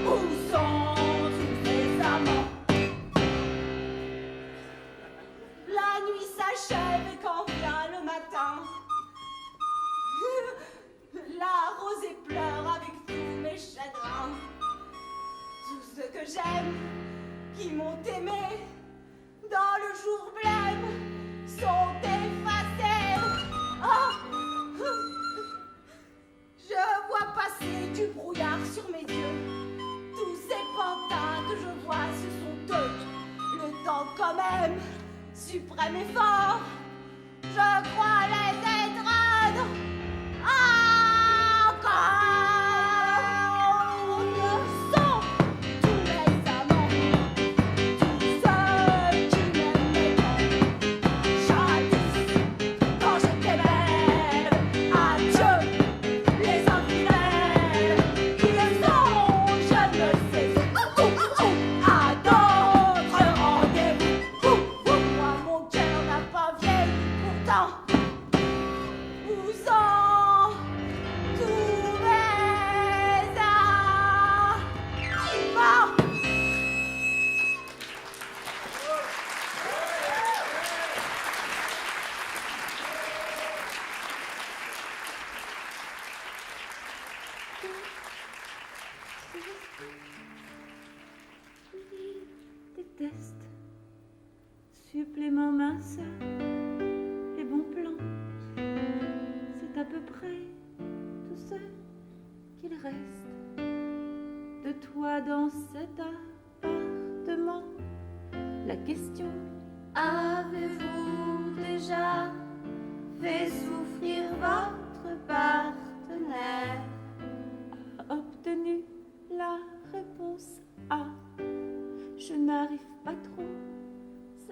Où sont tous ces amants? La nuit s'achève et quand vient le matin, la rosée pleure avec tous mes chagrins. Tous ceux que j'aime, qui m'ont aimé dans le jour blême, sont effacés. Oh, je vois passer du brouillard sur mes yeux. Tous ces pantins que je vois, ce sont eux. Le temps quand même, suprême effort, je crois les étreindre. Encore sont tous mes amants, tous ceux qui m'aimaient jadis, quand j'étais belle. Adieu, les infidèles, ils sont, je ne sais où, à d'autres rendez-vous. Moi, mon cœur n'a pas vieilli pourtant. Des tests, supplément minceur et bon plan, c'est à peu près tout ce qu'il reste de toi dans cet appartement. La question: avez-vous déjà fait souffrir votre partenaire? A obtenu la réponse A. Je n'arrive pas trop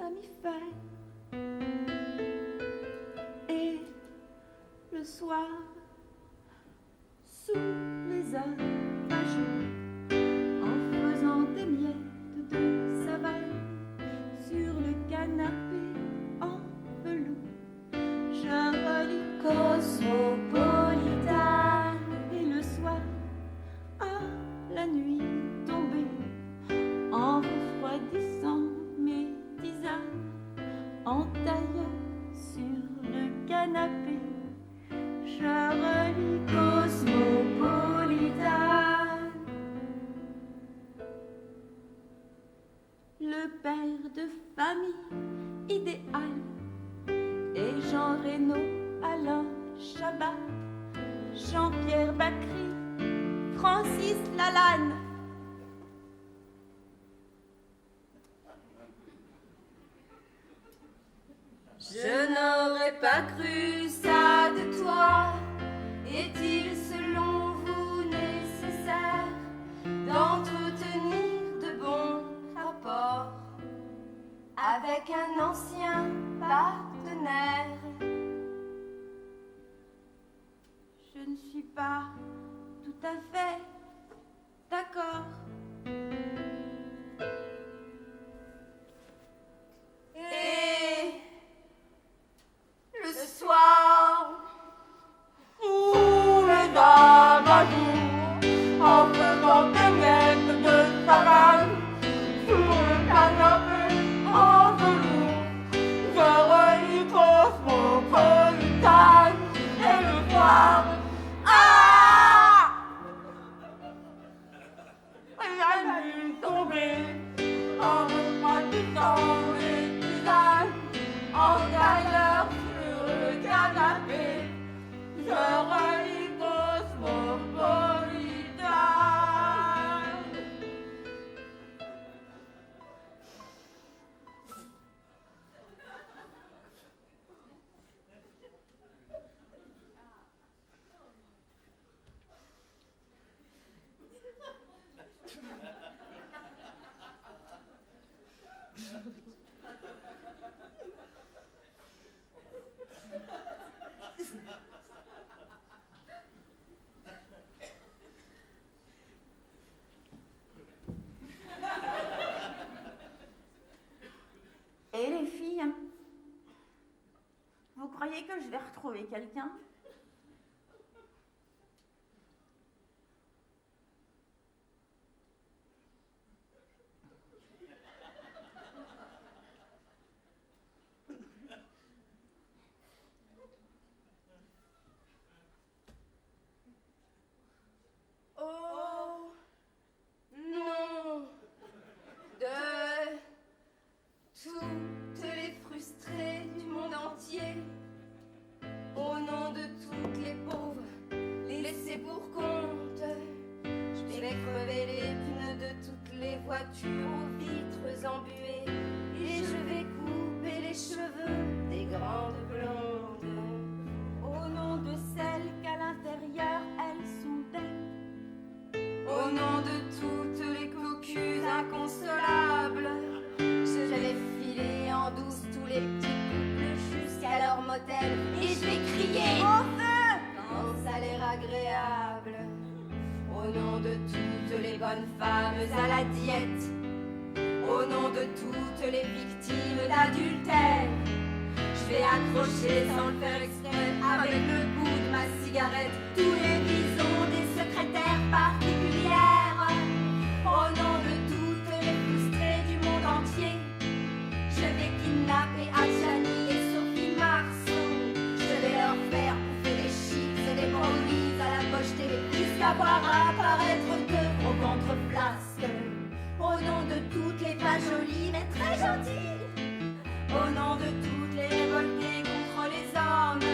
à m'y faire. Et le soir, sous les abat-jours, en faisant des miettes de savane sur le canapé en velours, je relis Cosmopolitan. Et le soir, à la nuit tombée, en refroidissant mes tisanes, en tailleur sur le canapé, je relis Cosmopolitan. Le père de famille idéal et Jean Reno, Alain Chabat, Jean-Pierre Bacry, Francis Lalanne. Je n'aurais pas cru ça de toi. Est-il selon vous nécessaire d'entretenir de bons rapports avec un ancien partenaire? Je ne suis pas tout à fait d'accord. Et le soir, sous les abat-jours, en faisant des miettes de savane sur le canapé en velours, je relis Cosmopolitan. Et le soir, la nuit tombée, en refroidissant les tisanes, en tailleur sur le canapé, je relis Cosmopolitan. Et les filles, vous croyez que je vais retrouver quelqu'un? Oh non, de toutes les frustrées du monde entier, au nom de toutes les pauvres laissées pour compte, je vais crever les pneus de toutes les voitures aux vitres embuées, et je vais couper les cheveux des grandes blondes, Au nom de celles qu'à l'intérieur elles sont belles. au nom de toutes les cocus inconsolables. Je vais filer en douce tous les petits couples jusqu'à leur motel, et je vais crier au feu quand ça a l'air agréable. Au nom de toutes les bonnes femmes à la diète, au nom de toutes les victimes d'adultère, je vais accrocher sans le faire exprès avec le bout de ma cigarette tous les visons des secrétaires particulières. Au nom de toutes les frustrées du monde entier, je vais kidnapper Adjani et Sophie Marceau. Je vais leur faire bouffer des chips et des brownies à la poche télé jusqu'à à voir apparaître de gros ventres flasques. Au nom de toutes les pas jolies mais très gentilles, au nom de toutes les révoltées contre les hommes,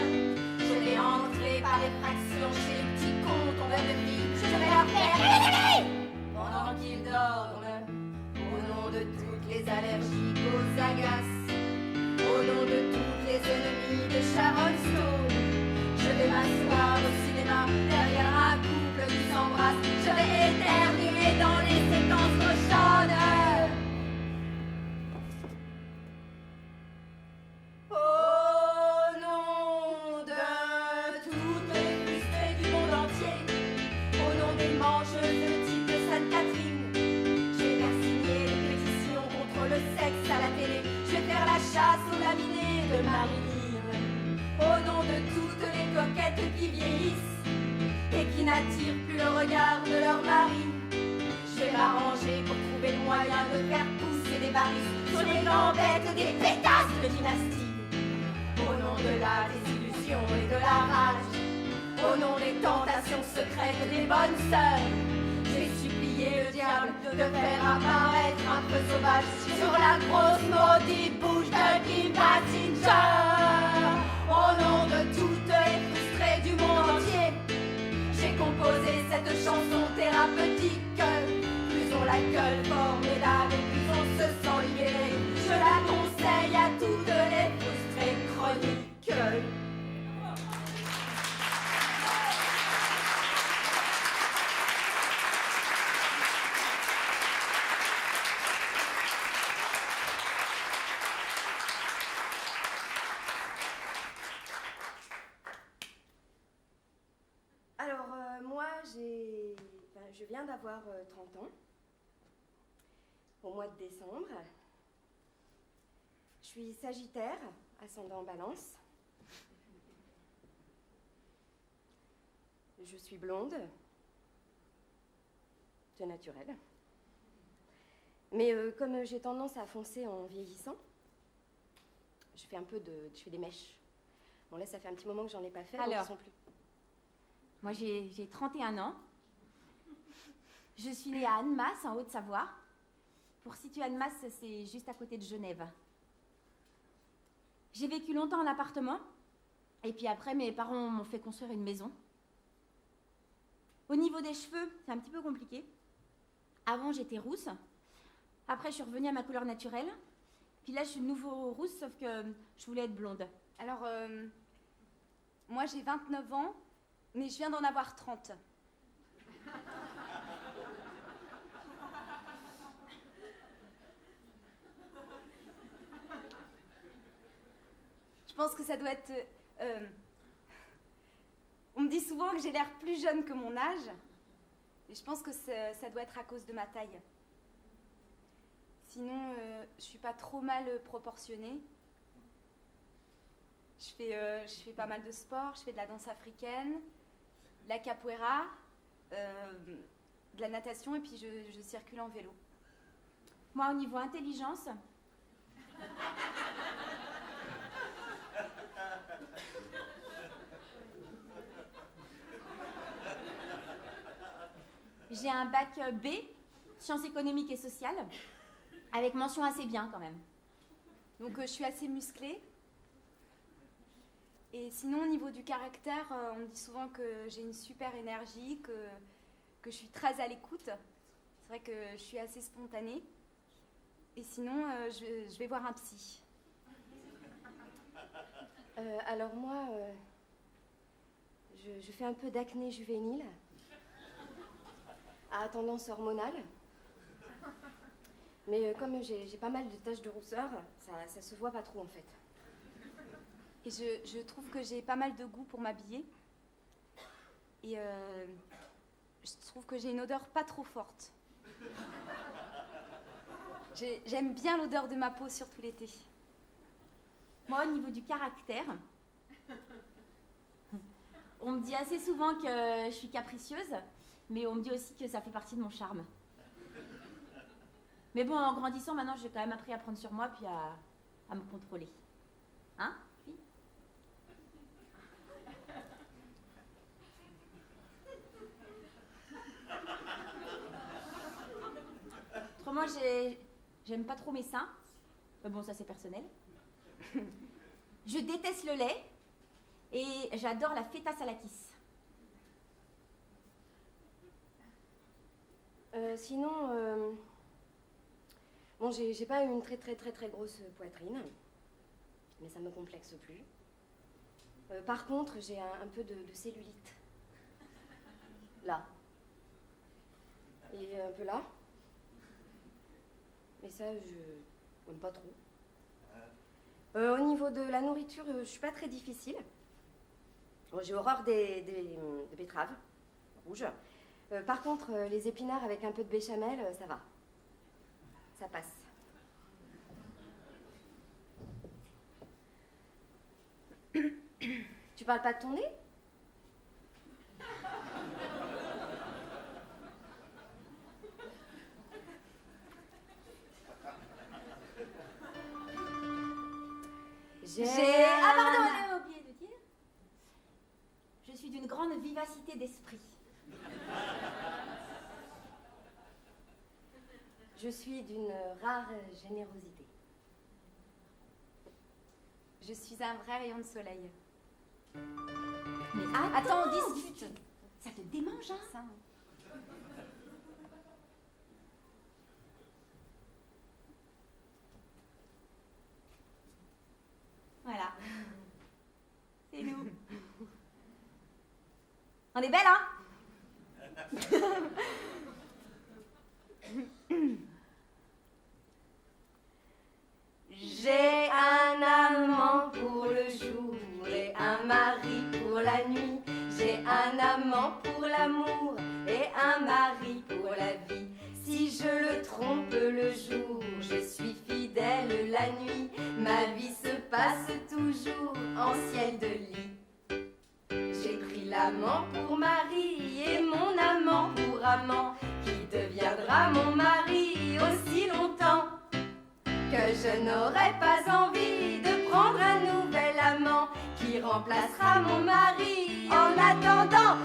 je vais entrer par effraction chez les petits cons tombeurs de vie. Je vais leur faire pendant qu'ils dorment. Au nom de toutes les allergies aux agaces, au nom de toutes les ennemies de Sharon Stone, je vais m'asseoir au cinéma derrière un couple qui s'embrasse. Je vais éternuer dans les séquences cochonnes. Au nom de toutes les frustrées du monde entier, au nom des mangeuses de type de Sainte-Catherine, je vais faire signer des pétitions contre le sexe à la télé. Je vais faire la chasse aux laminés de Marilyn. Au nom de toutes les coquettes qui vieillissent et qui n'attirent plus le regard de leur mari, je vais m'arranger pour trouver le moyen de faire pousser des varices sur les gambettes des pétasses de dynastie. Au nom de la désillusion et de la rage, au nom des tentations secrètes des bonnes sœurs, j'ai supplié le diable de faire apparaître un feu sauvage sur la grosse maudite bouche de Kim Basinger. Au nom de toutes les frustrées du monde entier, j'ai composé cette chanson thérapeutique. Plus on la gueule formidable et plus on se sent libéré. Je la conseille à toutes les frustrées chroniques. Alors, moi, je viens d'avoir 30 ans, au mois de décembre. Je suis Sagittaire, ascendant Balance. Je suis blonde, c'est naturel. Mais comme j'ai tendance à foncer en vieillissant, je fais des mèches. Bon, là, ça fait un petit moment que j'en ai pas fait, donc Alors. ils sont plus. Moi, j'ai 31 ans. Je suis née à Annemasse, en Haute-Savoie. Pour situer Annemasse, c'est juste à côté de Genève. J'ai vécu longtemps en appartement. Et puis après, mes parents m'ont fait construire une maison. Au niveau des cheveux, c'est un petit peu compliqué. Avant, j'étais rousse. Après, je suis revenue à ma couleur naturelle. Puis là, je suis de nouveau rousse, sauf que je voulais être blonde. Alors, moi j'ai 29 ans, mais je viens d'en avoir 30. Je pense que ça doit être... On me dit souvent que j'ai l'air plus jeune que mon âge. Et je pense que ça doit être à cause de ma taille. Sinon, je suis pas trop mal proportionnée. Je fais pas mal de sport, je fais de la danse africaine, de la capoeira, de la natation et puis je circule en vélo. Moi, au niveau intelligence, j'ai un bac B, sciences économiques et sociales, avec mention assez bien quand même. Donc je suis assez musclée. Et sinon, au niveau du caractère, on me dit souvent que j'ai une super énergie, que je suis très à l'écoute. C'est vrai que je suis assez spontanée. Et sinon, je vais voir un psy. Alors moi, je fais un peu d'acné juvénile, à tendance hormonale. Mais comme j'ai pas mal de taches de rousseur, ça se voit pas trop en fait. Et je trouve que j'ai pas mal de goût pour m'habiller. Et je trouve que j'ai une odeur pas trop forte. J'aime bien l'odeur de ma peau, surtout l'été. Moi, au niveau du caractère, on me dit assez souvent que je suis capricieuse, mais on me dit aussi que ça fait partie de mon charme. Mais bon, en grandissant, maintenant, j'ai quand même appris à prendre sur moi puis à me contrôler. Hein, fille ? j'aime pas trop mes seins. Mais bon, ça c'est personnel. Je déteste le lait. Et j'adore la feta salatis. Sinon, bon, j'ai pas une très grosse poitrine, mais ça me complexe plus. Par contre, j'ai un peu de cellulite. Là. Et un peu là. Mais ça, je n'aime pas trop. Au niveau de la nourriture, je suis pas très difficile. Bon, j'ai horreur des betteraves rouges. Par contre, les épinards avec un peu de béchamel, ça va. Ça passe. Tu parles pas de ton nez? Ah pardon, j'ai oublié de dire. Je suis d'une grande vivacité d'esprit. Je suis d'une rare générosité. Je suis un vrai rayon de soleil. Mais attends, on discute. Ça te démange, hein? Ça, Voilà. C'est nous. On est belle, hein? J'ai un amant pour le jour et un mari pour la nuit. J'ai un amant pour l'amour et un mari pour la vie. Si je le trompe le jour, je suis fidèle la nuit. Ma vie se passe toujours en ciel de lit. J'ai pris l'amant pour mari et mon amant pour amant, qui deviendra mon mari aussi longtemps que je n'aurai pas envie de prendre un nouvel amant qui remplacera mon mari en attendant.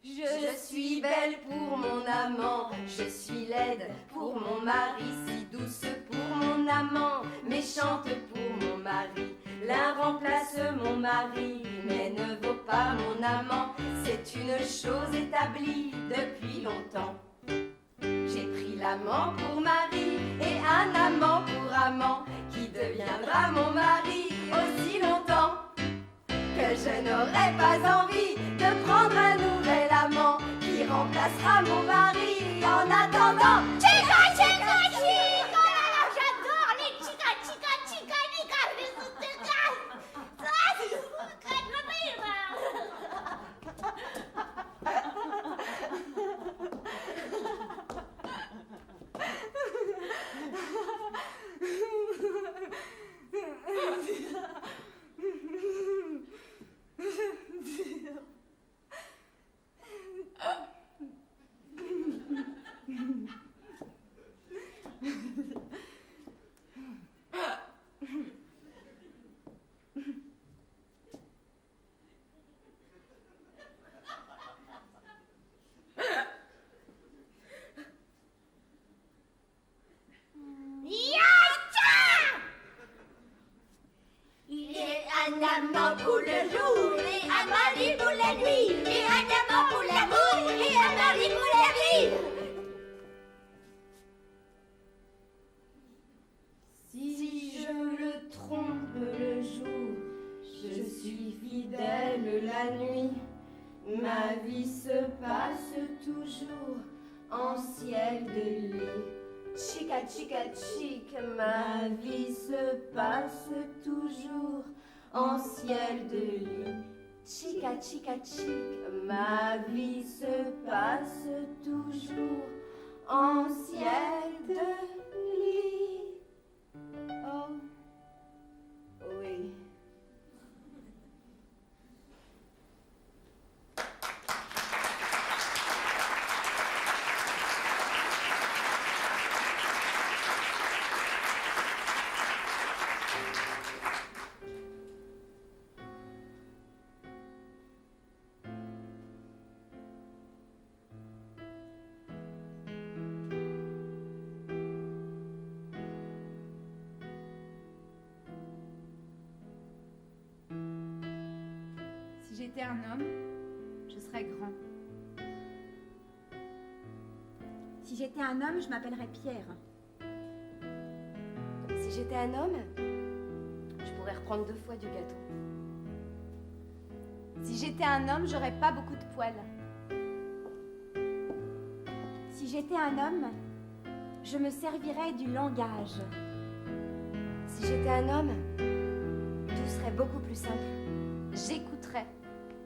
Je suis belle pour mon amant, je suis laide pour mon mari, si douce pour mon amant, méchante pour mon mari. L'un remplace mon mari, mais ne vaut pas mon amant, c'est une chose établie depuis longtemps. J'ai pris l'amant pour mari et un amant pour amant, qui deviendra mon mari aussi longtemps que je n'aurai pas envie de prendre un nouvel amant qui remplacera mon mari en attendant. Chica, chica, chica, j'adore les chica, chica, chica, Un amant pour le jour et un mari pour la nuit, et un amant pour l'amour et un mari pour la vie. Si je le trompe le jour, je suis fidèle la nuit. Ma vie se passe toujours en ciel de lit. Chica, chica, chic, ma vie se passe toujours en ciel de lit. Chica, chica, chic, ma vie se passe toujours en ciel de lit. Oh, oui. j'étais un homme, je serais grand. Si j'étais un homme, je m'appellerais Pierre. Si j'étais un homme, je pourrais reprendre 2 fois du gâteau. Si j'étais un homme, j'aurais pas beaucoup de poils. Si j'étais un homme, je me servirais du langage. Si j'étais un homme, tout serait beaucoup plus simple. J'écouterais.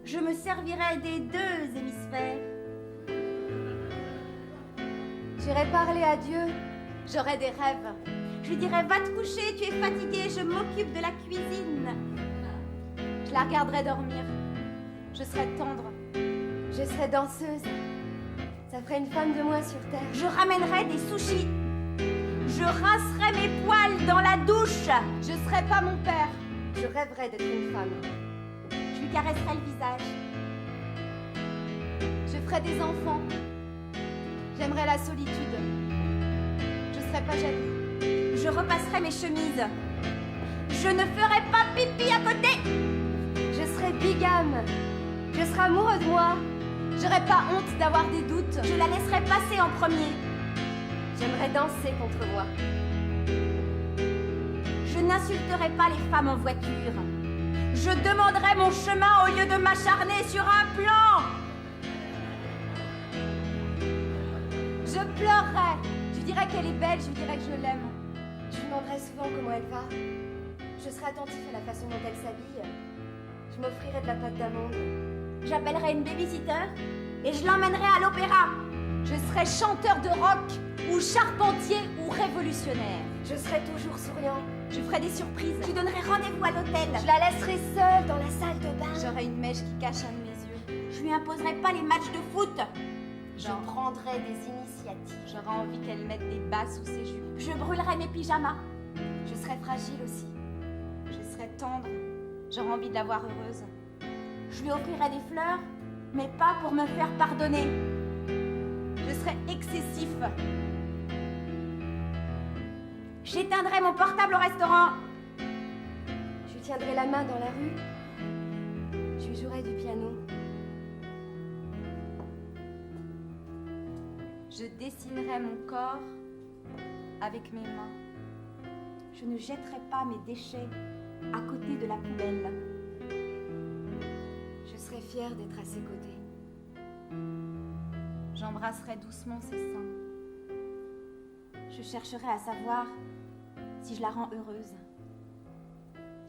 Je me servirais des 2 hémisphères. J'irais parler à Dieu. J'aurais des rêves. Je lui dirais, va te coucher, tu es fatigué, je m'occupe de la cuisine. Je la regarderais dormir. Je serais tendre. Je serais danseuse. Ça ferait une femme de moi sur terre. Je ramènerais des sushis. Je rincerais mes poils dans la douche. Je serais pas mon père. Je rêverais d'être une femme. Je lui caresserais le visage. Je ferais des enfants. J'aimerais la solitude. Je serais pas jaloux. Je repasserais mes chemises. Je ne ferais pas pipi à côté. Je serais bigame. Je serais amoureux de moi. J'aurais pas honte d'avoir des doutes. Je la laisserais passer en premier. J'aimerais danser contre moi. Je n'insulterai pas les femmes en voiture. Je demanderai mon chemin au lieu de m'acharner sur un plan. Je pleurerais. Je dirais qu'elle est belle, je dirais que je l'aime. Je lui demanderais souvent comment elle va. Je serais attentif à la façon dont elle s'habille. Je m'offrirais de la pâte d'amande. J'appellerai une babysitter et je l'emmènerai à l'opéra. Je serais chanteur de rock, ou charpentier, ou révolutionnaire. Je serais toujours souriant. Je ferais des surprises. Je lui donnerai rendez-vous à l'hôtel. Je la laisserais seule dans la salle de bain. J'aurais une mèche qui cache un de mes yeux. Je lui imposerai pas les matchs de foot. Je prendrais des initiatives. J'aurais envie qu'elle mette des bas sous ses jupes. Je brûlerai mes pyjamas. Je serais fragile aussi. Je serais tendre. J'aurais envie de la voir heureuse. Je lui offrirai des fleurs, mais pas pour me faire pardonner. Je serais excessif. J'éteindrai mon portable au restaurant. Je lui tiendrais la main dans la rue. Je lui jouerais du piano. Je dessinerais mon corps avec mes mains. Je ne jetterai pas mes déchets à côté de la poubelle. Je serais fière d'être à ses côtés. J'embrasserais doucement ses seins. Je chercherai à savoir si je la rends heureuse.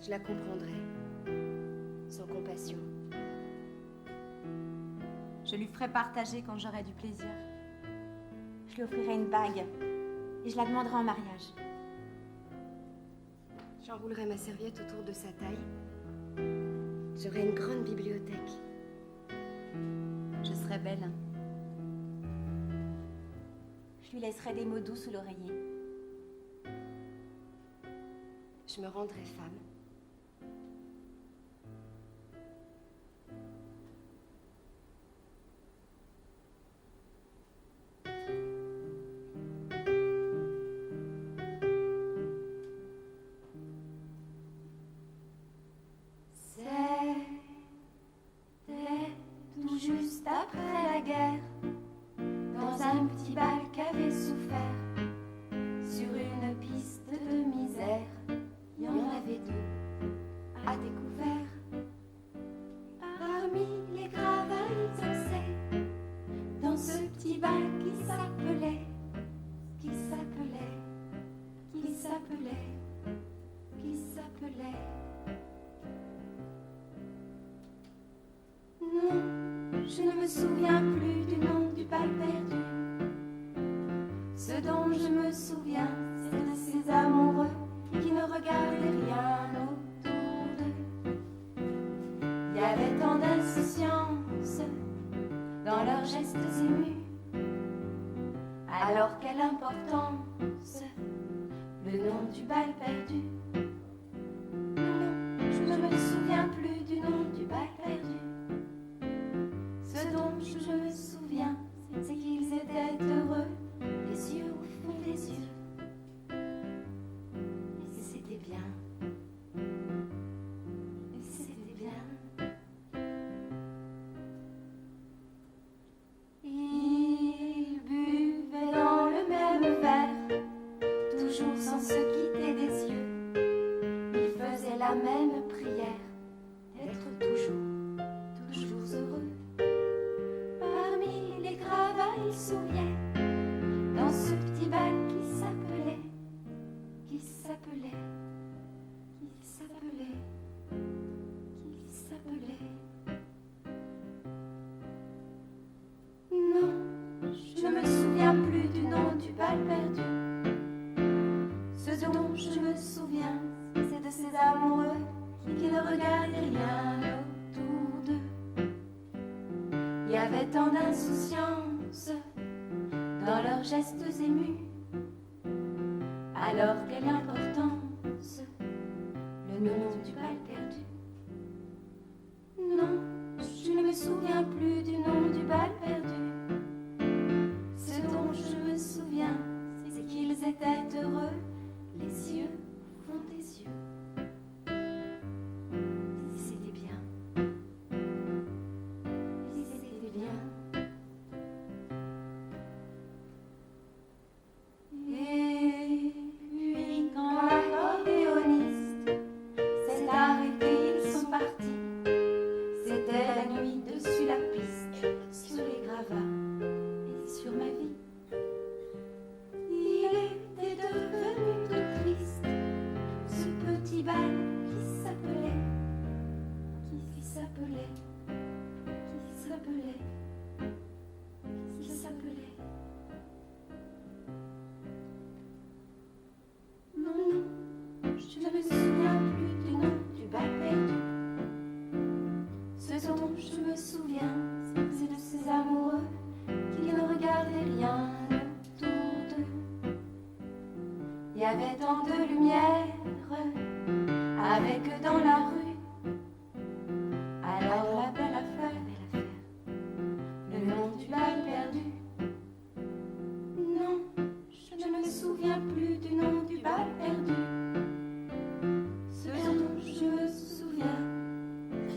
Je la comprendrais. Sans compassion. Je lui ferais partager quand j'aurais du plaisir. Je lui offrirai une bague et je la demanderai en mariage. J'enroulerais ma serviette autour de sa taille. J'aurais une grande bibliothèque. Je serais belle. Je lui laisserai des mots doux sous l'oreiller. Je me rendrais femme. C'était tout juste après la guerre, dans un petit bal qu'avait souffert, sur une piste de misère, il y en avait 2 à découvert. Parmi les gravats insensés, dans ce petit bal qui s'appelait, Non, je ne me souviens plus du nom du bal perdu. Ce dont je me souviens, c'est de ces amoureux qui ne regardaient rien autour d'eux. Il y avait tant d'insouciance dans leurs gestes émus. Alors quelle importance, le nom du bal perdu. Non, je ne me souviens plus du nom du bal perdu. Ce dont je me souviens, c'est qu'ils étaient heureux, les yeux au fond des yeux. Et c'était bien. Et c'était bien. Il y avait tant d'insouciance dans leurs gestes émus. Alors quelle importance le nom du bal perdu? Non, je ne me souviens plus du nom du bal perdu. Ce dont je me souviens, c'est qu'ils étaient heureux, les yeux au fond des yeux. C'était bien. C'était bien. Et puis quand l'accordéoniste s'est arrêté, ils sont partis. C'était la nuit dessus la piste, sur les gravats et sur ma vie. Il était devenu tout triste, ce petit bal qui s'appelait, qui s'appelait, qui s'appelait, qui s'appelait. Non, non, je ne me souviens plus du nom du bal perdu. Ce dont je me souviens, c'est de ces amoureux qui ne regardaient rien autour d'eux. Il y avait tant de lumière avec eux dans la rue. Alors la belle affaire, le nom du bal perdu. Non, je ne me souviens plus du nom du bal perdu. Ce dont je me souviens,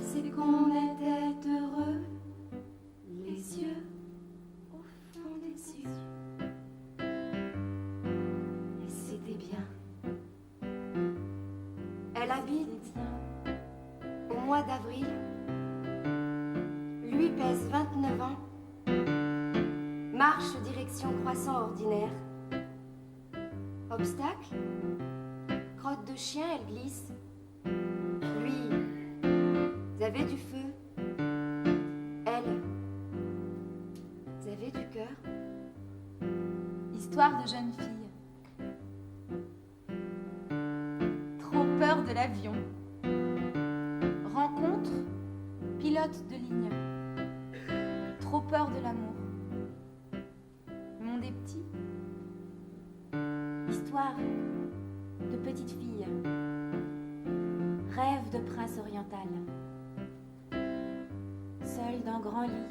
c'est qu'on était heureux, les yeux au fond des yeux. Et c'était bien. Elle habite au mois d'avril. Lui pèse 29 ans. Marche direction croissant ordinaire. Obstacle, crotte de chien, elle glisse. Lui, vous avez du feu. Elle, vous avez du cœur. Histoire de jeune fille. Trop peur de l'avion. Rencontre, pilote de ligne. Trop peur de l'amour. Le monde est petit. Histoire de petite fille. Rêve de prince oriental. Seul dans grand lit,